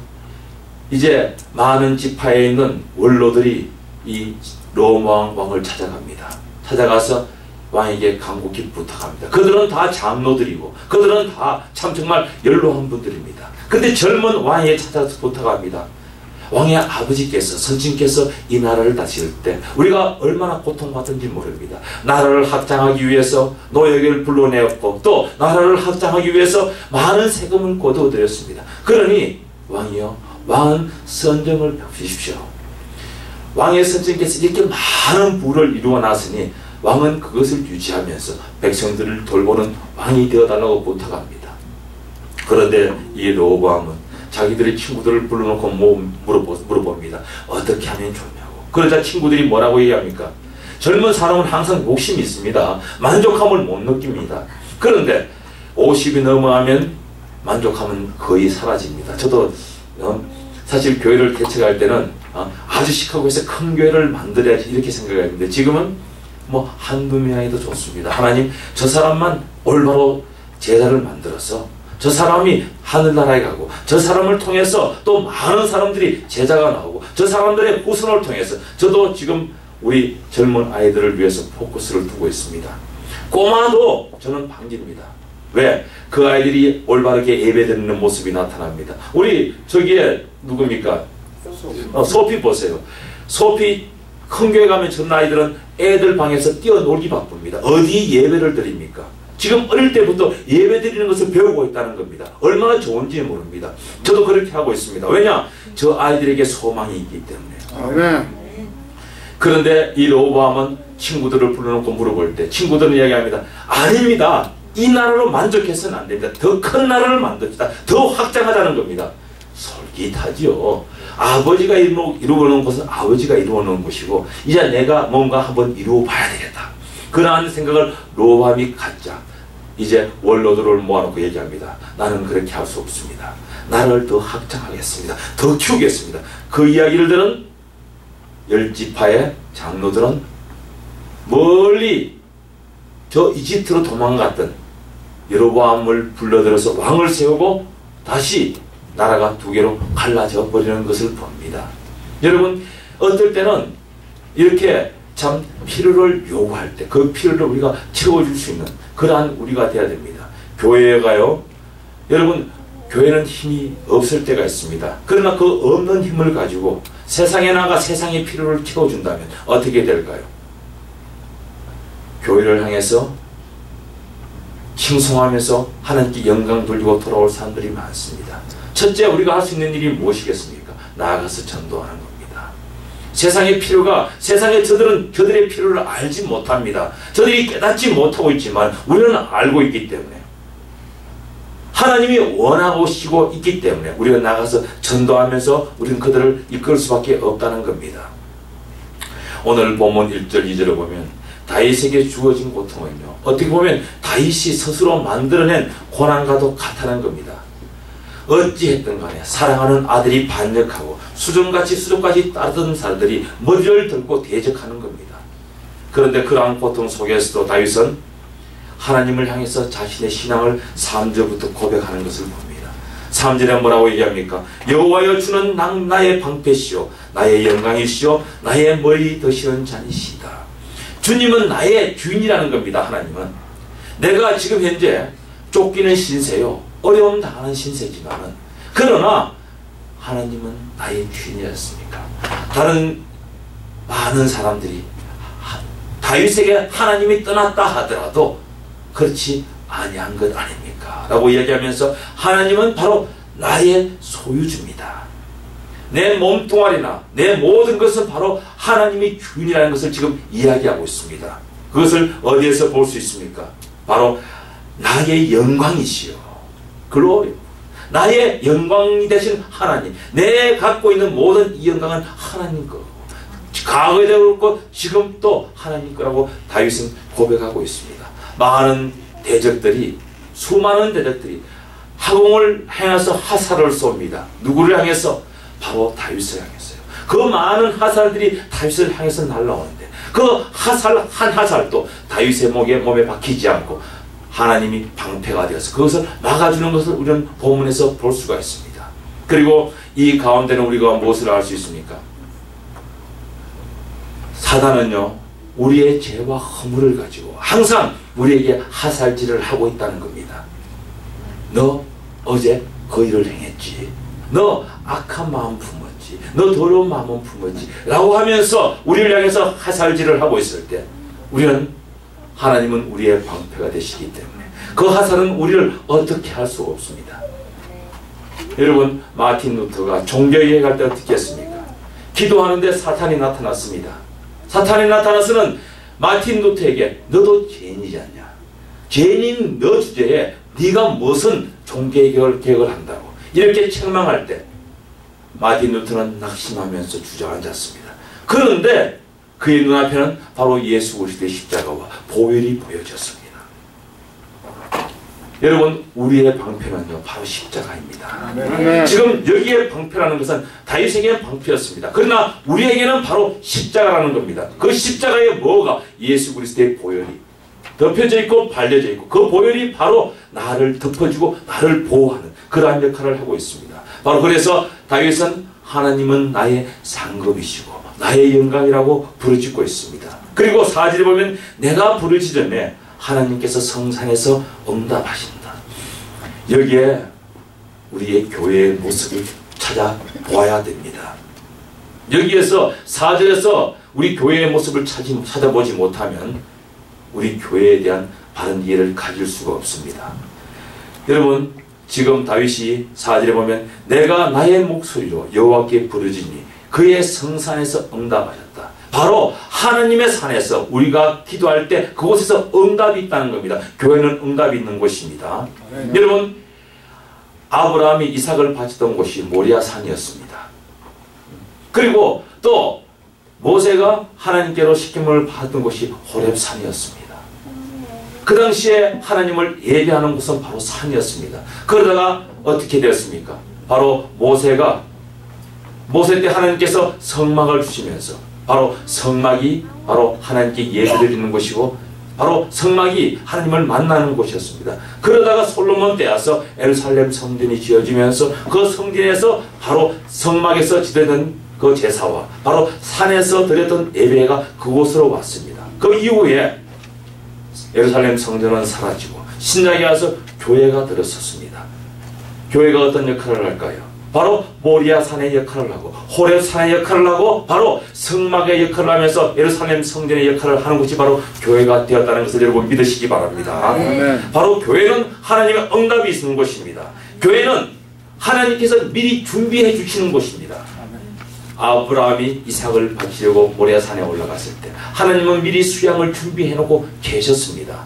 이제 많은 지파에 있는 원로들이 이 르호보암 왕을 찾아갑니다. 찾아가서 왕에게 간곡히 부탁합니다. 그들은 다 장로들이고 그들은 다 참 정말 연로한 분들입니다. 근데 젊은 왕에게 찾아서 부탁합니다. 왕의 아버지께서, 선친께서 이 나라를 다스릴 때 우리가 얼마나 고통받은지 모릅니다. 나라를 확장하기 위해서 노예를 불러내었고 또 나라를 확장하기 위해서 많은 세금을 거두어들였습니다. 그러니 왕이여, 왕은 선정을 베푸십시오. 왕의 선친께서 이렇게 많은 부를 이루어 놨으니 왕은 그것을 유지하면서 백성들을 돌보는 왕이 되어달라고 부탁합니다. 그런데 이 르호보암은 자기들의 친구들을 불러놓고 물어봅니다. 어떻게 하면 좋냐고. 그러자 친구들이 뭐라고 얘기합니까? 젊은 사람은 항상 욕심이 있습니다. 만족함을 못 느낍니다. 그런데 50이 넘어가면 만족하면 거의 사라집니다. 저도 사실 교회를 개척할 때는 아주 시카고에서 큰 교회를 만들어야지 이렇게 생각했는데 지금은 뭐 한두 명이도 좋습니다. 하나님 저 사람만 올바로 제자를 만들어서 저 사람이 하늘나라에 가고 저 사람을 통해서 또 많은 사람들이 제자가 나오고 저 사람들의 후손을 통해서 저도 지금 우리 젊은 아이들을 위해서 포커스를 두고 있습니다. 꼬마도 저는 반깁니다. 왜? 그 아이들이 올바르게 예배드리는 모습이 나타납니다. 우리 저기에 누굽니까? 소피 보세요. 소피 큰 교회 가면 전 아이들은 애들 방에서 뛰어놀기 바쁩니다. 어디 예배를 드립니까? 지금 어릴 때부터 예배 드리는 것을 배우고 있다는 겁니다. 얼마나 좋은지 모릅니다. 저도 그렇게 하고 있습니다. 왜냐? 저 아이들에게 소망이 있기 때문에. 아멘. 그런데 이 로보암은 친구들을 불러놓고 물어볼 때 친구들은 이야기합니다. 아닙니다. 이 나라로 만족해서는 안 됩니다. 더 큰 나라를 만듭시다. 더 확장하자는 겁니다. 솔깃하지요. 아버지가 이루어놓은 것은 아버지가 이루어놓은 것이고 이제 내가 뭔가 한번 이루어 봐야 되겠다. 그러한 생각을 로보암이 갖자 이제 원로들을 모아놓고 얘기합니다. 나는 그렇게 할 수 없습니다. 나를 더 확장하겠습니다. 더 키우겠습니다. 그 이야기를 들은 10지파의 장로들은 멀리 저 이집트로 도망갔던 여로보암을 불러들여서 왕을 세우고 다시 나라가 두 개로 갈라져 버리는 것을 봅니다. 여러분 어떨 때는 이렇게 참 필요를 요구할 때 그 필요를 우리가 채워줄 수 있는 그러한 우리가 돼야 됩니다. 교회에 가요. 여러분 교회는 힘이 없을 때가 있습니다. 그러나 그 없는 힘을 가지고 세상에 나가 세상의 필요를 채워준다면 어떻게 될까요? 교회를 향해서 칭송하면서 하나님께 영광 돌리고 돌아올 사람들이 많습니다. 첫째 우리가 할 수 있는 일이 무엇이겠습니까? 나아가서 전도하는 겁니다. 세상의 필요가 세상에 저들의 필요를 알지 못합니다. 저들이 깨닫지 못하고 있지만 우리는 알고 있기 때문에 하나님이 원하고 시고 있기 때문에 우리가 나가서 전도하면서 우리는 그들을 이끌 수밖에 없다는 겁니다. 오늘 본문 1절 2절을 보면 다윗에게 주어진 고통은요 어떻게 보면 다윗이 스스로 만들어낸 고난과도 같다는 겁니다. 어찌했든 간에 사랑하는 아들이 반역하고 수정까지 따르던 사람들이 머리를 들고 대적하는 겁니다. 그런데 그러한 고통 속에서도 다윗은 하나님을 향해서 자신의 신앙을 3절부터 고백하는 것을 봅니다. 3절에 뭐라고 얘기합니까? 여호와여 주는 나의 방패시오 나의 영광이시오 나의 머리 드시는 자니시다. 주님은 나의 주인이라는 겁니다. 하나님은 내가 지금 현재 쫓기는 신세요 어려움 당하는 신세지만은 그러나 하나님은 나의 주인이었습니까? 다른 많은 사람들이 다윗에게 하나님이 떠났다 하더라도 그렇지 아니한 것 아닙니까? 라고 이야기하면서 하나님은 바로 나의 소유주입니다. 내 몸뚱아리나 내 모든 것은 바로 하나님이 주인이라는 것을 지금 이야기하고 있습니다. 그것을 어디에서 볼 수 있습니까? 바로 나의 영광이시여 글로리 나의 영광이 되신 하나님 내 갖고 있는 모든 이 영광은 하나님 거고 과거에도 그렇고 지금 또 하나님 거라고 다윗은 고백하고 있습니다. 많은 대적들이 수많은 대적들이 하공을 향해서 하살을 쏩니다. 누구를 향해서? 바로 다윗을 향해서요. 그 많은 하살들이 다윗을 향해서 날라오는데 그 하살 한 하살도 다윗의 몸에 박히지 않고 하나님이 방패가 되어서 그것을 막아주는 것을 우리는 본문에서 볼 수가 있습니다. 그리고 이 가운데는 우리가 무엇을 알 수 있습니까? 사단은요 우리의 죄와 허물을 가지고 항상 우리에게 하살질을 하고 있다는 겁니다. 너 어제 그 일을 행했지. 너 악한 마음 품었지. 너 더러운 마음은 품었지. 라고 하면서 우리를 향해서 하살질을 하고 있을 때 우리는 하나님은 우리의 방패가 되시기 때문에 그 하살은 우리를 어떻게 할 수가 없습니다. 여러분 마틴 루터가 종교에 갈 때 어떻게 했습니까? 기도하는데 사탄이 나타났습니다. 사탄이 나타나서는 마틴 루터에게 너도 죄인이지 않냐? 죄인인 너 주제에 네가 무슨 종교개혁을 한다고 이렇게 책망할 때 마틴 루터는 낙심하면서 주저앉았습니다. 그런데 그의 눈앞에는 바로 예수 그리스도의 십자가와 보혈이 보여졌습니다. 여러분, 우리의 방패는요 바로 십자가입니다. 아멘. 지금 여기에 방패라는 것은 다윗에게는 방패였습니다. 그러나 우리에게는 바로 십자가라는 겁니다. 그 십자가에 뭐가? 예수 그리스도의 보혈이 덮여져 있고 발려져 있고, 그 보혈이 바로 나를 덮어주고 나를 보호하는 그러한 역할을 하고 있습니다. 바로 그래서 다윗은 하나님은 나의 상급이시고 나의 영광이라고 부르짖고 있습니다. 그리고 4절에 보면 내가 부르짖음에 하나님께서 성산에서 응답하신다. 여기에 우리의 교회의 모습을 찾아보아야 됩니다. 여기에서 4절에서 우리 교회의 모습을 찾아보지 못하면 우리 교회에 대한 바른 이해를 가질 수가 없습니다. 여러분, 지금 다윗이 4절에 보면 내가 나의 목소리로 여호와께 부르짖니 그의 성산에서 응답하셨다. 바로 하나님의 산에서 우리가 기도할 때 그곳에서 응답이 있다는 겁니다. 교회는 응답이 있는 곳입니다. 여러분, 아브라함이 이삭을 바쳤던 곳이 모리아 산이었습니다. 그리고 또 모세가 하나님께로 시킴을 받은 곳이 호렙 산이었습니다. 그 당시에 하나님을 예배하는 곳은 바로 산이었습니다. 그러다가 어떻게 되었습니까? 바로 모세 때 하나님께서 성막을 주시면서 바로 성막이 바로 하나님께 예배드리는 곳이고 바로 성막이 하나님을 만나는 곳이었습니다. 그러다가 솔로몬 때 와서 예루살렘 성전이 지어지면서 그 성전에서 바로 성막에서 지내던 그 제사와 바로 산에서 드렸던 예배가 그곳으로 왔습니다. 그 이후에 예루살렘 성전은 사라지고 신약에 와서 교회가 들어섰습니다. 교회가 어떤 역할을 할까요? 바로 모리아 산의 역할을 하고 호렙 산의 역할을 하고 바로 성막의 역할을 하면서 예루살렘 성전의 역할을 하는 것이 바로 교회가 되었다는 것을 여러분 믿으시기 바랍니다. 바로 교회는 하나님의 응답이 있는 곳입니다. 교회는 하나님께서 미리 준비해 주시는 곳입니다. 아브라함이 이삭을 바치려고 모리아 산에 올라갔을 때 하나님은 미리 수양을 준비해 놓고 계셨습니다.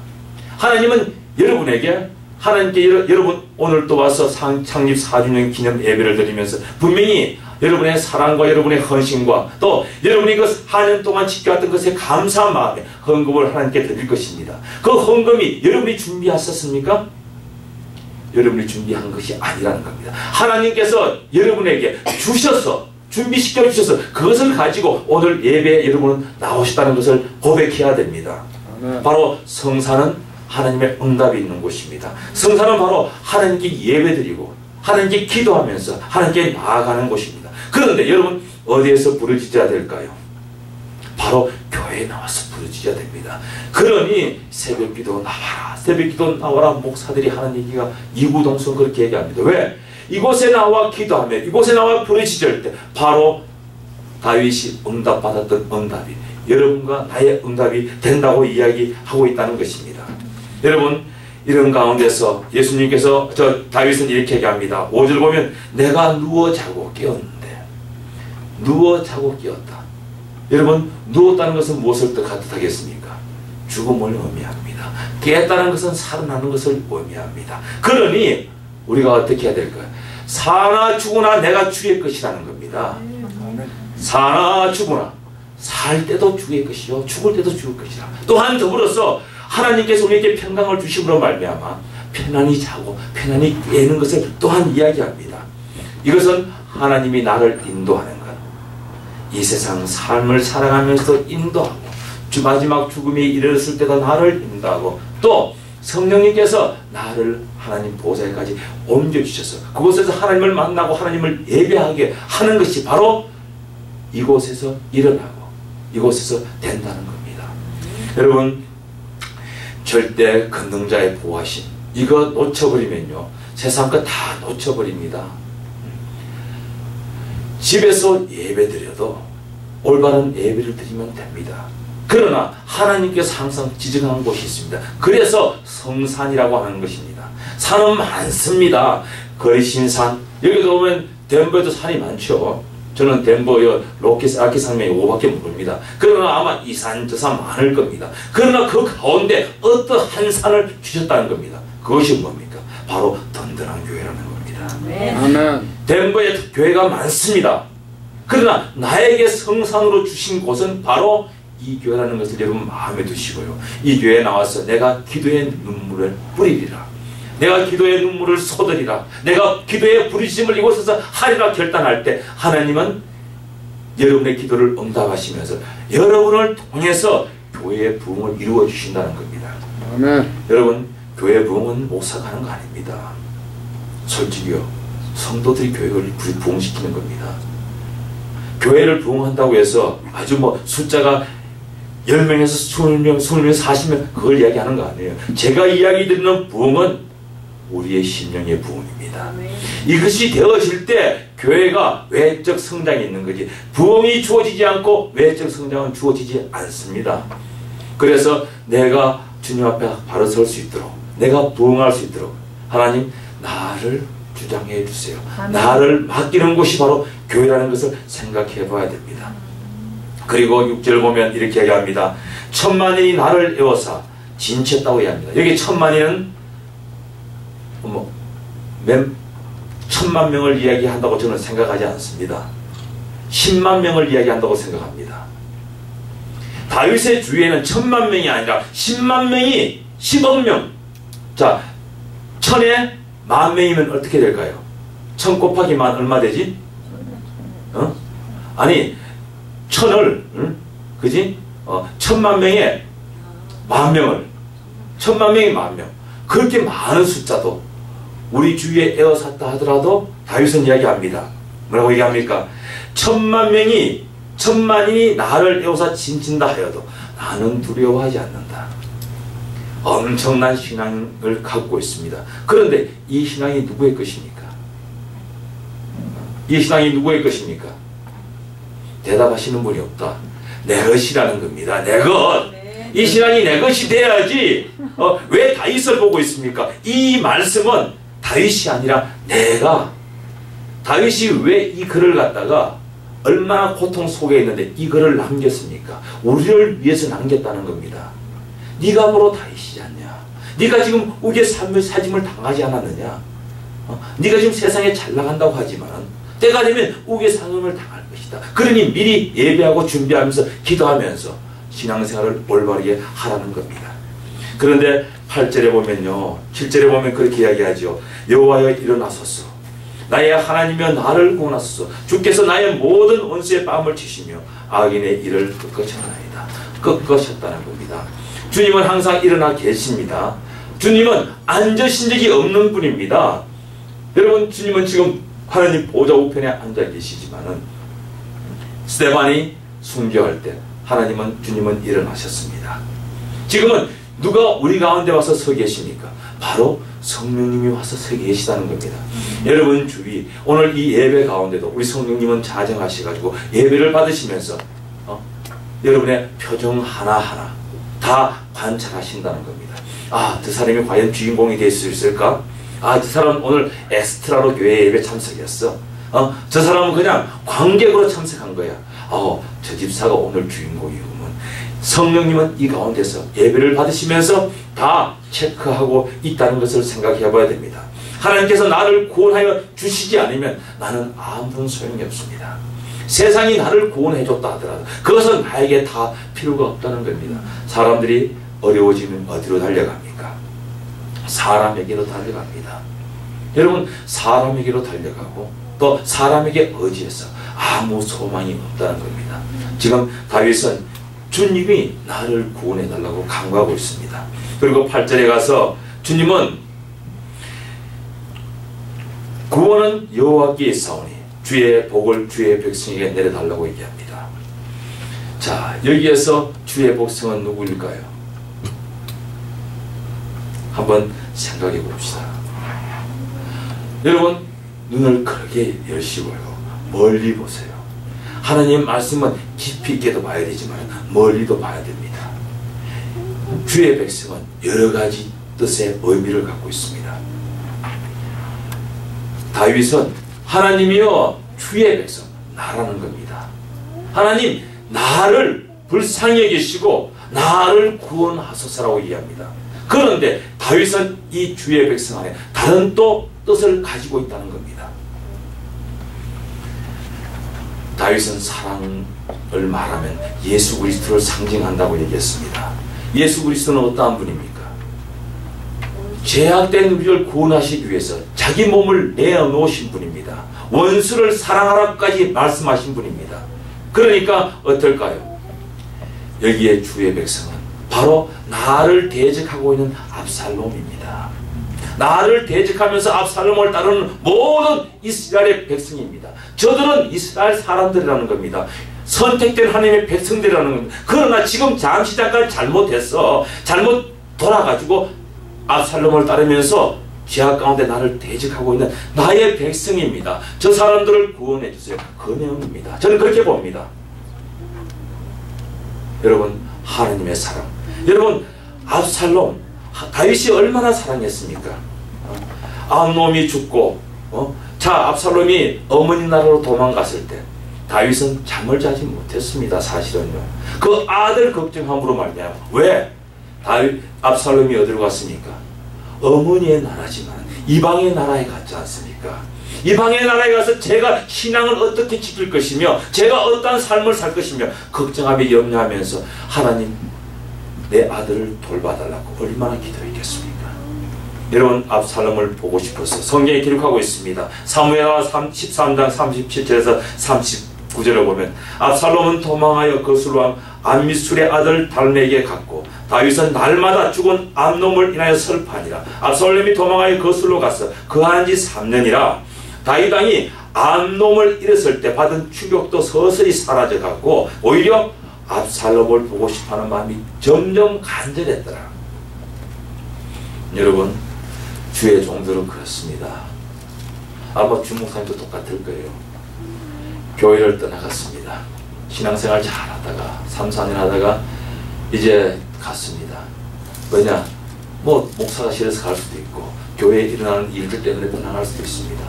하나님은 여러분에게 여러분 오늘 또 와서 창립 4주년 기념 예배를 드리면서 분명히 여러분의 사랑과 여러분의 헌신과 또 여러분이 그 4년 동안 지켜왔던 것에 감사한 마음에 헌금을 하나님께 드릴 것입니다. 그 헌금이 여러분이 준비하셨습니까? 여러분이 준비한 것이 아니라는 겁니다. 하나님께서 여러분에게 주셔서 준비시켜 주셔서 그것을 가지고 오늘 예배에 여러분은 나오셨다는 것을 고백해야 됩니다. 바로 성산은 하나님의 응답이 있는 곳입니다. 성산은 바로 하나님께 예배드리고 하나님께 기도하면서 하나님께 나아가는 곳입니다. 그런데 여러분 어디에서 부르짖어야 될까요? 바로 교회에 나와서 부르짖어야 됩니다. 그러니 새벽기도 나와라, 새벽기도 나와라 목사들이 하는 얘기가 이구동성 그렇게 얘기합니다. 왜? 이곳에 나와 기도하며 이곳에 나와 부르짖을 때 바로 다윗이 응답받았던 응답이 여러분과 나의 응답이 된다고 이야기하고 있다는 것입니다. 여러분 이런 가운데서 예수님께서 다윗은 이렇게 얘기합니다. 5절 보면 내가 누워 자고 깨었는데 누워 자고 깨었다. 여러분 누웠다는 것은 무엇을 뜻하겠습니까? 죽음을 의미합니다. 깨었다는 것은 살아나는 것을 의미합니다. 그러니 우리가 어떻게 해야 될까요? 사나 죽으나 내가 주의 것이라는 겁니다. 사나 죽으나 살 때도 주의 것이요 죽을 때도 주의 것이라. 또한 더불어서 하나님께서 우리에게 평강을 주심으로 말미암아 편안히 자고 편안히 깨는 것을 또한 이야기합니다. 이것은 하나님이 나를 인도하는 것, 이 세상 삶을 살아가면서 인도하고 마지막 죽음이 이르렀을 때도 나를 인도하고 또 성령님께서 나를 하나님 보좌에까지 옮겨주셔서 그곳에서 하나님을 만나고 하나님을 예배하게 하는 것이 바로 이곳에서 일어나고 이곳에서 된다는 겁니다. 여러분 절대 권능자의 보호하심 이거 놓쳐버리면요 세상 것 다 놓쳐버립니다. 집에서 예배드려도 올바른 예배를 드리면 됩니다. 그러나 하나님께서 항상 지정한 곳이 있습니다. 그래서 성산이라고 하는 것입니다. 산은 많습니다. 거리신산 여기도 보면 덴버에도 산이 많죠. 저는 덴버의 아키 산맥이 5밖에 모릅니다. 그러나 아마 이 산 저 산 많을 겁니다. 그러나 그 가운데 어떠한 산을 주셨다는 겁니다. 그것이 뭡니까? 바로 든든한 교회라는 겁니다. 아멘. 덴버에 교회가 많습니다. 그러나 나에게 성산으로 주신 곳은 바로 이 교회라는 것을 여러분 마음에 두시고요. 이 교회에 나와서 내가 기도의 눈물을 뿌리리라. 내가 기도의 눈물을 쏟으리라, 내가 기도의 부르심을 이곳에서 하리라 결단할 때 하나님은 여러분의 기도를 응답하시면서 여러분을 통해서 교회의 부흥을 이루어 주신다는 겁니다. 아멘. 여러분, 교회 부흥은 목사가 하는 거 아닙니다. 솔직히요, 성도들이 교회를 부흥시키는 겁니다. 교회를 부흥한다고 해서 아주 숫자가 10명에서 20명, 20명, 40명 그걸 이야기하는 거 아니에요. 제가 이야기 드리는 부흥은 우리의 심령의 부흥입니다. 이것이 되어질 때 교회가 외적 성장이 있는 거지, 부흥이 주어지지 않고 외적 성장은 주어지지 않습니다. 그래서 내가 주님 앞에 바로 설 수 있도록, 내가 부흥할 수 있도록 하나님 나를 주장해 주세요. 나를 맡기는 곳이 바로 교회라는 것을 생각해 봐야 됩니다. 그리고 6절 보면 이렇게 얘기합니다. 천만인이 나를 에워싸 진쳤다고 얘기합니다. 여기 천만인은 천만 명을 이야기한다고 저는 생각하지 않습니다. 10만 명을 이야기한다고 생각합니다. 다윗의 주위에는 1000만 명이 아니라 10만 명이 10억 명. 자, 1000에 10,000명이면 어떻게 될까요? 1000 곱하기 만 얼마 되지? 아니 1000을 그지? 1000만 명에 10,000명을 1000만 명이 10,000명, 그렇게 많은 숫자도 우리 주위에 에워쌌다 하더라도 다윗은 이야기합니다. 뭐라고 얘기합니까? 10,000명이 10,000만인이 나를 에워싸 진친다 하여도 나는 두려워하지 않는다. 엄청난 신앙을 갖고 있습니다. 그런데 이 신앙이 누구의 것입니까? 이 신앙이 누구의 것입니까? 대답하시는 분이 없다. 내 것이라는 겁니다. 내 것. 이 신앙이 내 것이 돼야지. 왜 다윗을 보고 있습니까? 이 말씀은 다윗이 아니라 내가, 다윗이 왜 이 글을 갖다가 얼마나 고통 속에 있는데 이 글을 남겼습니까? 우리를 위해서 남겼다는 겁니다. 네가 뭐로 다윗이지 않냐? 네가 지금 우리의 삶의 사짐을 당하지 않았느냐? 네가 지금 세상에 잘 나간다고 하지만 때가 되면 우리의 상음을 당할 것이다. 그러니 미리 예배하고 준비하면서 기도하면서 신앙생활을 올바르게 하라는 겁니다. 그런데 8절에 보면요, 7절에 보면 그렇게 이야기하죠. 여호와여 일어나소서, 나의 하나님이여 나를 구원하소서. 주께서 나의 모든 원수의 뺨을 치시며 악인의 일을 꺾으셨나이다. 꺾으셨다는 겁니다. 주님은 항상 일어나 계십니다. 주님은 앉으신 적이 없는 분입니다. 여러분, 주님은 지금 하나님 보좌 우편에 앉아 계시지만은 스데반이 순교할 때 주님은 일어나셨습니다. 지금은 누가 우리 가운데 와서 서 계십니까? 바로 성령님이 와서 서 계시다는 겁니다. 여러분 주위, 오늘 이 예배 가운데도 우리 성령님은 자정하셔가지고 예배를 받으시면서 여러분의 표정 하나하나 다 관찰하신다는 겁니다. 아, 저 사람이 과연 주인공이 될 수 있을까? 아, 저 사람 오늘 엑스트라로 교회 예배 참석했어. 저 사람은 그냥 관객으로 참석한 거야. 저 집사가 오늘 주인공이구먼. 성령님은 이 가운데서 예배를 받으시면서 다 체크하고 있다는 것을 생각해 봐야 됩니다. 하나님께서 나를 구원하여 주시지 않으면 나는 아무런 소용이 없습니다. 세상이 나를 구원해 줬다 하더라도 그것은 나에게 다 필요가 없다는 겁니다. 사람들이 어려워지면 어디로 달려갑니까? 사람에게로 달려갑니다. 여러분, 사람에게로 달려가고 또 사람에게 의지해서 아무 소망이 없다는 겁니다. 지금 다윗은 주님이 나를 구원해 달라고 간구하고 있습니다. 그리고 8절에 가서 주님은 구원은 여호와께 있사오니 주의 복을 주의 백성에게 내려달라고 얘기합니다. 자, 여기에서 주의 백성은 누구일까요? 한번 생각해 봅시다. 여러분, 눈을 크게 여시고요, 멀리 보세요. 하나님 말씀은 깊이 있게도 봐야 되지만 멀리도 봐야 됩니다. 주의 백성은 여러 가지 뜻의 의미를 갖고 있습니다. 다윗은 하나님이여 주의 백성, 나라는 겁니다. 하나님, 나를 불쌍히 여기시고 나를 구원하소서라고 얘기합니다. 그런데 다윗은 이 주의 백성 안에 다른 또 뜻을 가지고 있다는 겁니다. 다윗은 사랑을 말하면 예수 그리스도를 상징한다고 얘기했습니다. 예수 그리스도는 어떠한 분입니까? 죄악된 우리를 구원하시기 위해서 자기 몸을 내어놓으신 분입니다. 원수를 사랑하라까지 말씀하신 분입니다. 그러니까 어떨까요? 여기에 주의 백성은 바로 나를 대적하고 있는 압살롬입니다. 나를 대적하면서 압살롬을 따르는 모든 이스라엘의 백성입니다. 저들은 이스라엘 사람들이라는 겁니다. 선택된 하나님의 백성들이라는 겁니다. 그러나 지금 잠시 잠깐 잘못했어. 잘못 돌아가지고 압살롬을 따르면서 죄악 가운데 나를 대적하고 있는 나의 백성입니다. 저 사람들을 구원해 주세요. 그 내용입니다. 저는 그렇게 봅니다. 여러분, 하나님의 사랑. 여러분, 압살롬, 다윗이 얼마나 사랑했습니까? 암놈이 죽고, 자, 압살롬이 어머니 나라로 도망갔을 때 다윗은 잠을 자지 못했습니다. 사실은요. 그 아들 걱정함으로 말미암아. 왜? 압살롬이 어디로 갔습니까? 어머니의 나라지만 이방의 나라에 갔지 않습니까? 이방의 나라에 가서 제가 신앙을 어떻게 지킬 것이며 제가 어떠한 삶을 살 것이며 걱정하며 염려하면서 하나님 내 아들을 돌봐달라고 얼마나 기도했겠습니까? 여러분, 압살롬을 보고 싶어서 성경에 기록하고 있습니다. 사무엘하 13장 37절에서 39절을 보면 압살롬은 도망하여 거슬왕 암미술의 아들 달메에게 갔고 다윗은 날마다 죽은 암놈을 인하여 슬퍼하니라. 압살롬이 도망하여 거슬로 가서 거한 지 3년이라. 다윗 왕이 암놈을 잃었을 때 받은 충격도 서서히 사라져갔고 오히려 압살롬을 보고 싶어하는 마음이 점점 간절했더라. 여러분, 주의 종들은 그렇습니다. 아마 주목사님도 똑같을 거예요. 교회를 떠나갔습니다. 신앙생활 잘하다가 3, 4년 하다가 이제 갔습니다. 왜냐? 뭐 목사가 싫어서 갈 수도 있고 교회에 일어나는 일들 때문에 떠나갈 수도 있습니다.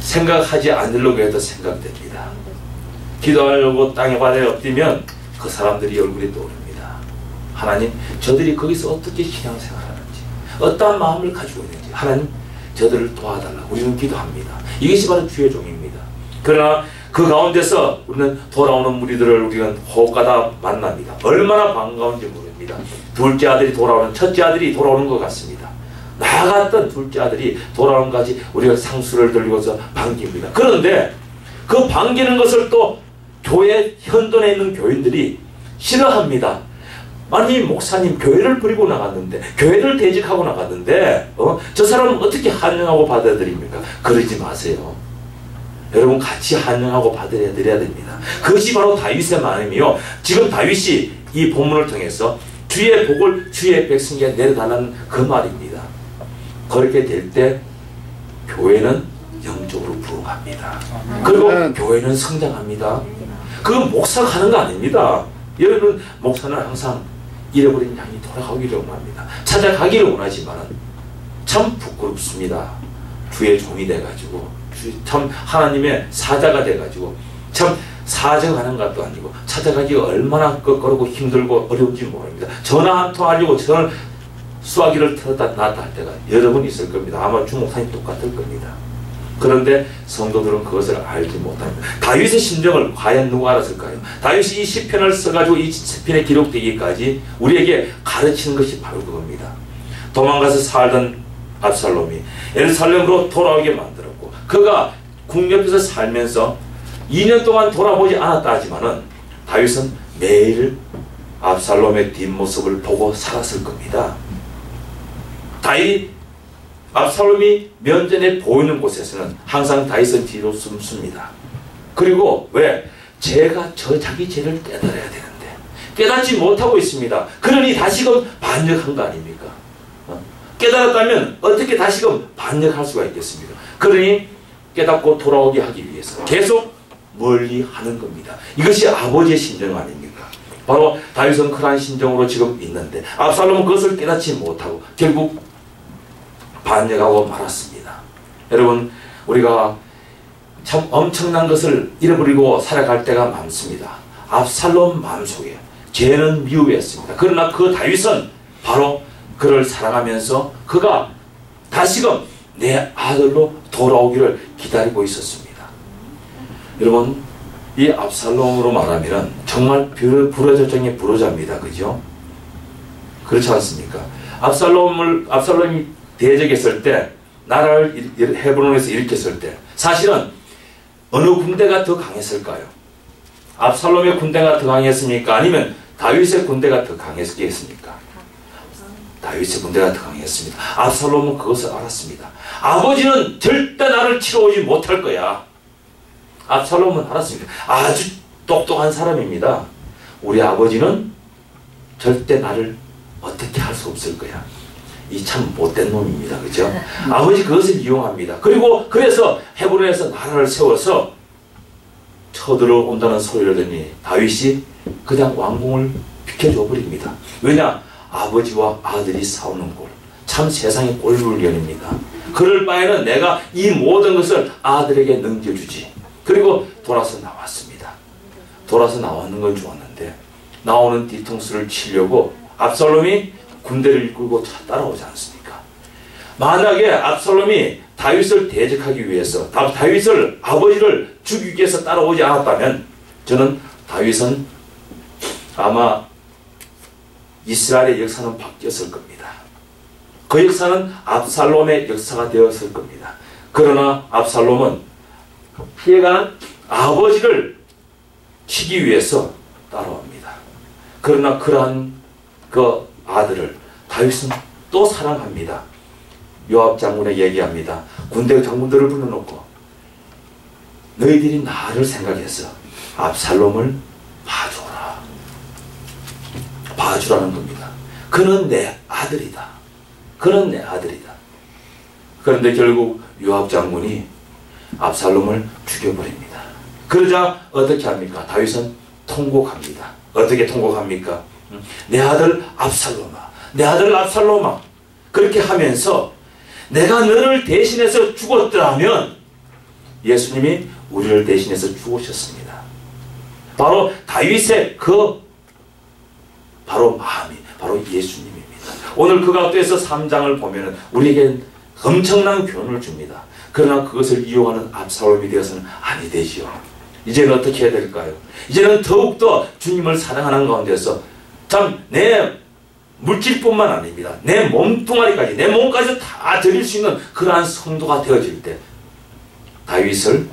생각하지 않으려고 해도 생각됩니다. 기도하려고 땅에 바다에 엎드리면 그 사람들이 얼굴이 떠오릅니다. 하나님, 저들이 거기서 어떻게 신앙생활하는지 어떠한 마음을 가지고 있는지 하나님, 저들을 도와달라고 우리는 기도합니다. 이것이 바로 주의 종입니다. 그러나 그 가운데서 우리는 돌아오는 무리들을 우리가 호흡가다 만납니다. 얼마나 반가운지 모릅니다. 둘째 아들이 돌아오는, 첫째 아들이 돌아오는 것 같습니다. 나갔던 둘째 아들이 돌아오는 것까지 우리가 상수를 들고서 반깁니다. 그런데 그 반기는 것을 또 교회 현존에 있는 교인들이 싫어합니다. 아니, 목사님 교회를 버리고 나갔는데, 교회를 대적하고 나갔는데 저 사람은 어떻게 환영하고 받아들입니까? 그러지 마세요. 여러분, 같이 환영하고 받아들여야 됩니다. 그것이 바로 다윗의 마음이요. 지금 다윗이 이 본문을 통해서 주의 복을 주의 백성에게 내려달라는 그 말입니다. 그렇게 될 때 교회는 영적으로 부흥합니다. 그리고 교회는 성장합니다. 그건 목사가 하는 거 아닙니다. 여러분, 목사는 항상 잃어버린 양이 돌아가기를 원합니다. 찾아가기를 원하지만 참 부끄럽습니다. 주의 종이 돼가지고 참 하나님의 사자가 돼가지고 참 사정하는 것도 아니고 찾아가기가 얼마나 껄끄럽고 힘들고 어려운지 모릅니다. 전화 한 통 하려고 전화를 수화기를 틀었다 놨다 할 때가 여러 번 있을 겁니다. 아마 주목사님 똑같을 겁니다. 그런데 성도들은 그것을 알지 못합니다. 다윗의 심정을 과연 누가 알았을까요? 다윗이 이 시편을 써가지고 이 시편에 기록되기까지 우리에게 가르치는 것이 바로 그겁니다. 도망가서 살던 압살롬이 예루살렘으로 돌아오게 만들었고 그가 궁옆에서 살면서 2년 동안 돌아보지 않았다 하지만은 다윗은 매일 압살롬의 뒷모습을 보고 살았을 겁니다. 압살롬이 면전에 보이는 곳에서는 항상 다윗은 뒤로 숨습니다. 그리고 왜? 자기 죄를 깨달아야 되는데 깨닫지 못하고 있습니다. 그러니 다시금 반역한 거 아닙니까? 깨달았다면 어떻게 다시금 반역할 수가 있겠습니까? 그러니 깨닫고 돌아오게 하기 위해서 계속 멀리 하는 겁니다. 이것이 아버지의 심정 아닙니까? 바로 다윗은 그러한 심정으로 지금 있는데 압살롬은 그것을 깨닫지 못하고 결국 반역하고 말았습니다. 여러분, 우리가 참 엄청난 것을 잃어버리고 살아갈 때가 많습니다. 압살롬 마음속에 죄는 미우였습니다. 그러나 그 다윗은 바로 그를 사랑하면서 그가 다시금 내 아들로 돌아오기를 기다리고 있었습니다. 여러분, 이 압살롬으로 말하면 정말 부러져 중에 부러자입니다. 그죠? 그렇지 않습니까? 압살롬이 대적했을 때, 나라를 헤브론에서 일으켰을 때 사실은 어느 군대가 더 강했을까요? 압살롬의 군대가 더 강했습니까? 아니면 다윗의 군대가 더 강했겠습니까? 다윗의 군대가 더 강했습니다. 압살롬은 그것을 알았습니다. 아버지는 절대 나를 치러 오지 못할 거야. 압살롬은 알았습니다. 아주 똑똑한 사람입니다. 우리 아버지는 절대 나를 어떻게 할 수 없을 거야. 이 참 못된 놈입니다. 그죠? 아버지 그것을 이용합니다. 그리고 그래서 헤브론에서 나라를 세워서 쳐들어온다는 소리를 듣니 다윗이 그냥 왕궁을 비켜줘 버립니다. 왜냐? 아버지와 아들이 싸우는 꼴. 참 세상에 꼴불견입니다. 그럴 바에는 내가 이 모든 것을 아들에게 넘겨주지. 그리고 돌아서 나왔습니다. 돌아서 나오는 건 좋았는데 나오는 뒤통수를 치려고 압살롬이 군대를 이끌고 따라오지 않습니까? 만약에 압살롬이 다윗을 대적하기 위해서 다윗을 아버지를 죽이기 위해서 따라오지 않았다면 저는 다윗은 아마 이스라엘의 역사는 바뀌었을 겁니다. 그 역사는 압살롬의 역사가 되었을 겁니다. 그러나 압살롬은 피해간 아버지를 치기 위해서 따라옵니다. 그러나 그러한 그 아들을 다윗은 또 사랑합니다. 요압 장군에게 얘기합니다. 군대 장군들을 불러놓고 너희들이 나를 생각해서 압살롬을 봐줘라. 봐주라는 겁니다. 그는 내 아들이다. 그는 내 아들이다. 그런데 결국 요압 장군이 압살롬을 죽여버립니다. 그러자 어떻게 합니까? 다윗은 통곡합니다. 어떻게 통곡합니까? 내 아들 압살롬아, 내 아들 압살롬아. 그렇게 하면서 내가 너를 대신해서 죽었더라면 예수님이 우리를 대신해서 죽으셨습니다. 바로 다윗의 바로 마음이 바로 예수님입니다. 오늘 그 가운데서 3장을 보면 우리에게 엄청난 교훈을 줍니다. 그러나 그것을 이용하는 압살롬이 되어서는 아니 되지요. 이제는 어떻게 해야 될까요? 이제는 더욱더 주님을 사랑하는 가운데서 참 내 물질뿐만 아닙니다. 내 몸뚱아리까지, 내 몸까지 다 드릴 수 있는 그러한 성도가 되어질 때 다윗을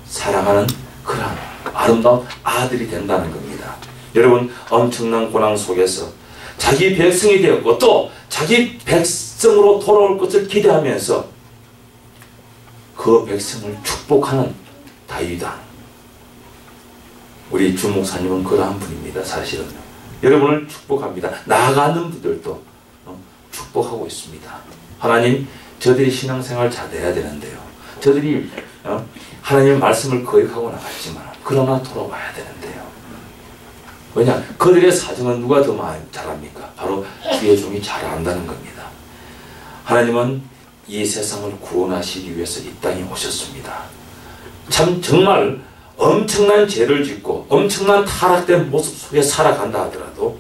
사랑하는 그러한 아름다운 아들이 된다는 겁니다. 여러분, 엄청난 고난 속에서 자기 백성이 되었고 또 자기 백성으로 돌아올 것을 기대하면서 그 백성을 축복하는 다윗왕. 우리 주 목사님은 그러한 분입니다. 사실은 여러분을 축복합니다. 나아가는 분들도 축복하고 있습니다. 하나님, 저들이 신앙생활 잘해야 되는데요. 저들이 하나님의 말씀을 거역하고 나갔지만 그러나 돌아와야 되는데요. 왜냐? 그들의 사정은 누가 더 잘합니까? 바로 주의 종이 잘 안다는 겁니다. 하나님은 이 세상을 구원하시기 위해서 이 땅에 오셨습니다. 참 정말 엄청난 죄를 짓고 엄청난 타락된 모습 속에 살아간다 하더라도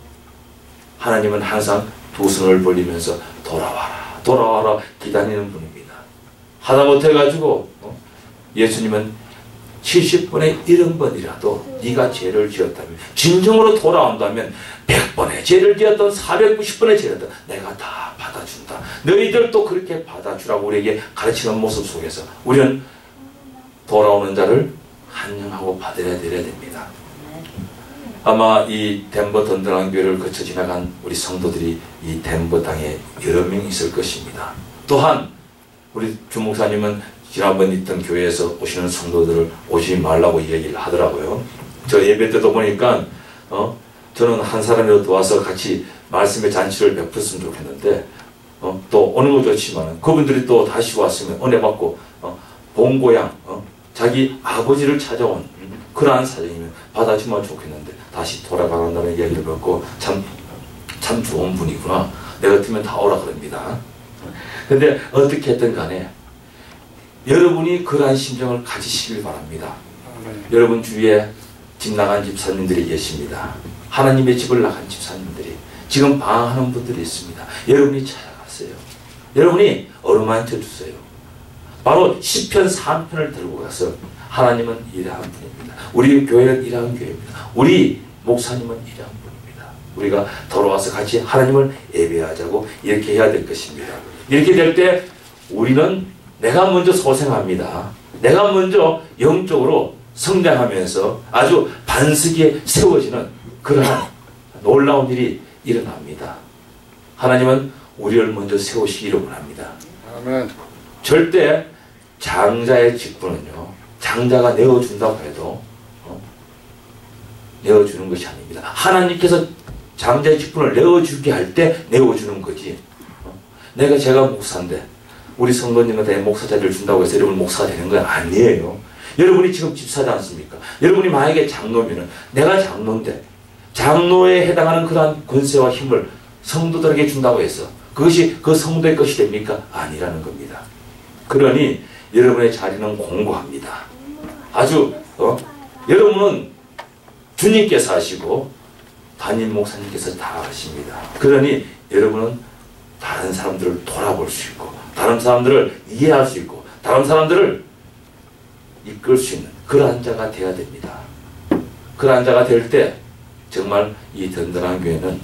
하나님은 항상 두 손을 벌리면서 돌아와라, 돌아와라 기다리는 분입니다. 하다못해 가지고 예수님은 70번에 70번이라도 네가 죄를 지었다면, 진정으로 돌아온다면 100번의 죄를 지었던 490번의 죄를 내가 다 받아준다. 너희들도 그렇게 받아주라고 우리에게 가르치는 모습 속에서 우리는 돌아오는 자를 환영하고 받아야 됩니다. 아마 이 덴버 던던한 교회를 거쳐 지나간 우리 성도들이 이 덴버 땅에 여러 명 있을 것입니다. 또한 우리 주목사님은 지난번 있던 교회에서 오시는 성도들을 오지 말라고 얘기를 하더라고요. 저 예배 때도 보니까 저는 한 사람이라도 와서 같이 말씀의 잔치를 베풀었으면 좋겠는데 또 오는 거 좋지만 그분들이 또 다시 왔으면 은혜 받고 본 고향 자기 아버지를 찾아온 그러한 사정이면 받아주면 좋겠는데 다시 돌아간다는 얘기를 듣고 참 좋은 분이구나. 내 같으면 다 오라 그럽니다. 근데 어떻게 했든 간에 여러분이 그러한 심정을 가지시길 바랍니다. 여러분 주위에 집 나간 집사님들이 계십니다. 하나님의 집을 나간 집사님들이 지금 방황하는 분들이 있습니다. 여러분이 찾아가세요. 여러분이 어루만져 주세요. 바로 시편 3편을 들고 가서 하나님은 이러한 분입니다. 우리 교회는 이러한 교회입니다. 우리 목사님은 이러한 분입니다. 우리가 돌아와서 같이 하나님을 예배하자고 이렇게 해야 될 것입니다. 이렇게 될 때 우리는 내가 먼저 소생합니다. 내가 먼저 영적으로 성장하면서 아주 반석에 세워지는 그러한 놀라운 일이 일어납니다. 하나님은 우리를 먼저 세우시기를 원합니다. 아멘. 절대 장자의 직분은요, 장자가 내어준다고 해도 내어주는 것이 아닙니다. 하나님께서 장자의 직분을 내어주게 할 때 내어주는 거지. 제가 목사인데 우리 성도님한테 목사 자리를 준다고 해서 여러분 목사가 되는 건 아니에요. 여러분이 지금 집사지 않습니까? 여러분이 만약에 장로면은 내가 장로인데 장로에 해당하는 그러한 권세와 힘을 성도들에게 준다고 해서 그것이 그 성도의 것이 됩니까? 아니라는 겁니다. 그러니 여러분의 자리는 공고합니다. 아주 여러분은 주님께서 하시고 담임 목사님께서 다 하십니다. 그러니 여러분은 다른 사람들을 돌아볼 수 있고 다른 사람들을 이해할 수 있고 다른 사람들을 이끌 수 있는 그러한 자가 되어야 됩니다. 그러한 자가 될 때 정말 이 든든한 교회는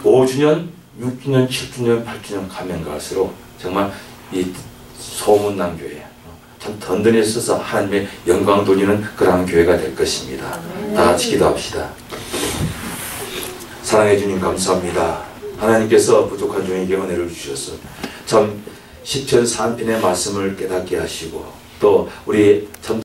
5주년, 6주년, 7주년, 8주년 가면 갈수록 정말 이 소문난 교회 참 든든해져서 하나님의 영광 돌리는 그러한 교회가 될 것입니다. 다 같이 기도합시다. 사랑해 주님 감사합니다. 하나님께서 부족한 종에게 은혜를 주셔서 참 시편 3편의 말씀을 깨닫게 하시고 또 우리 참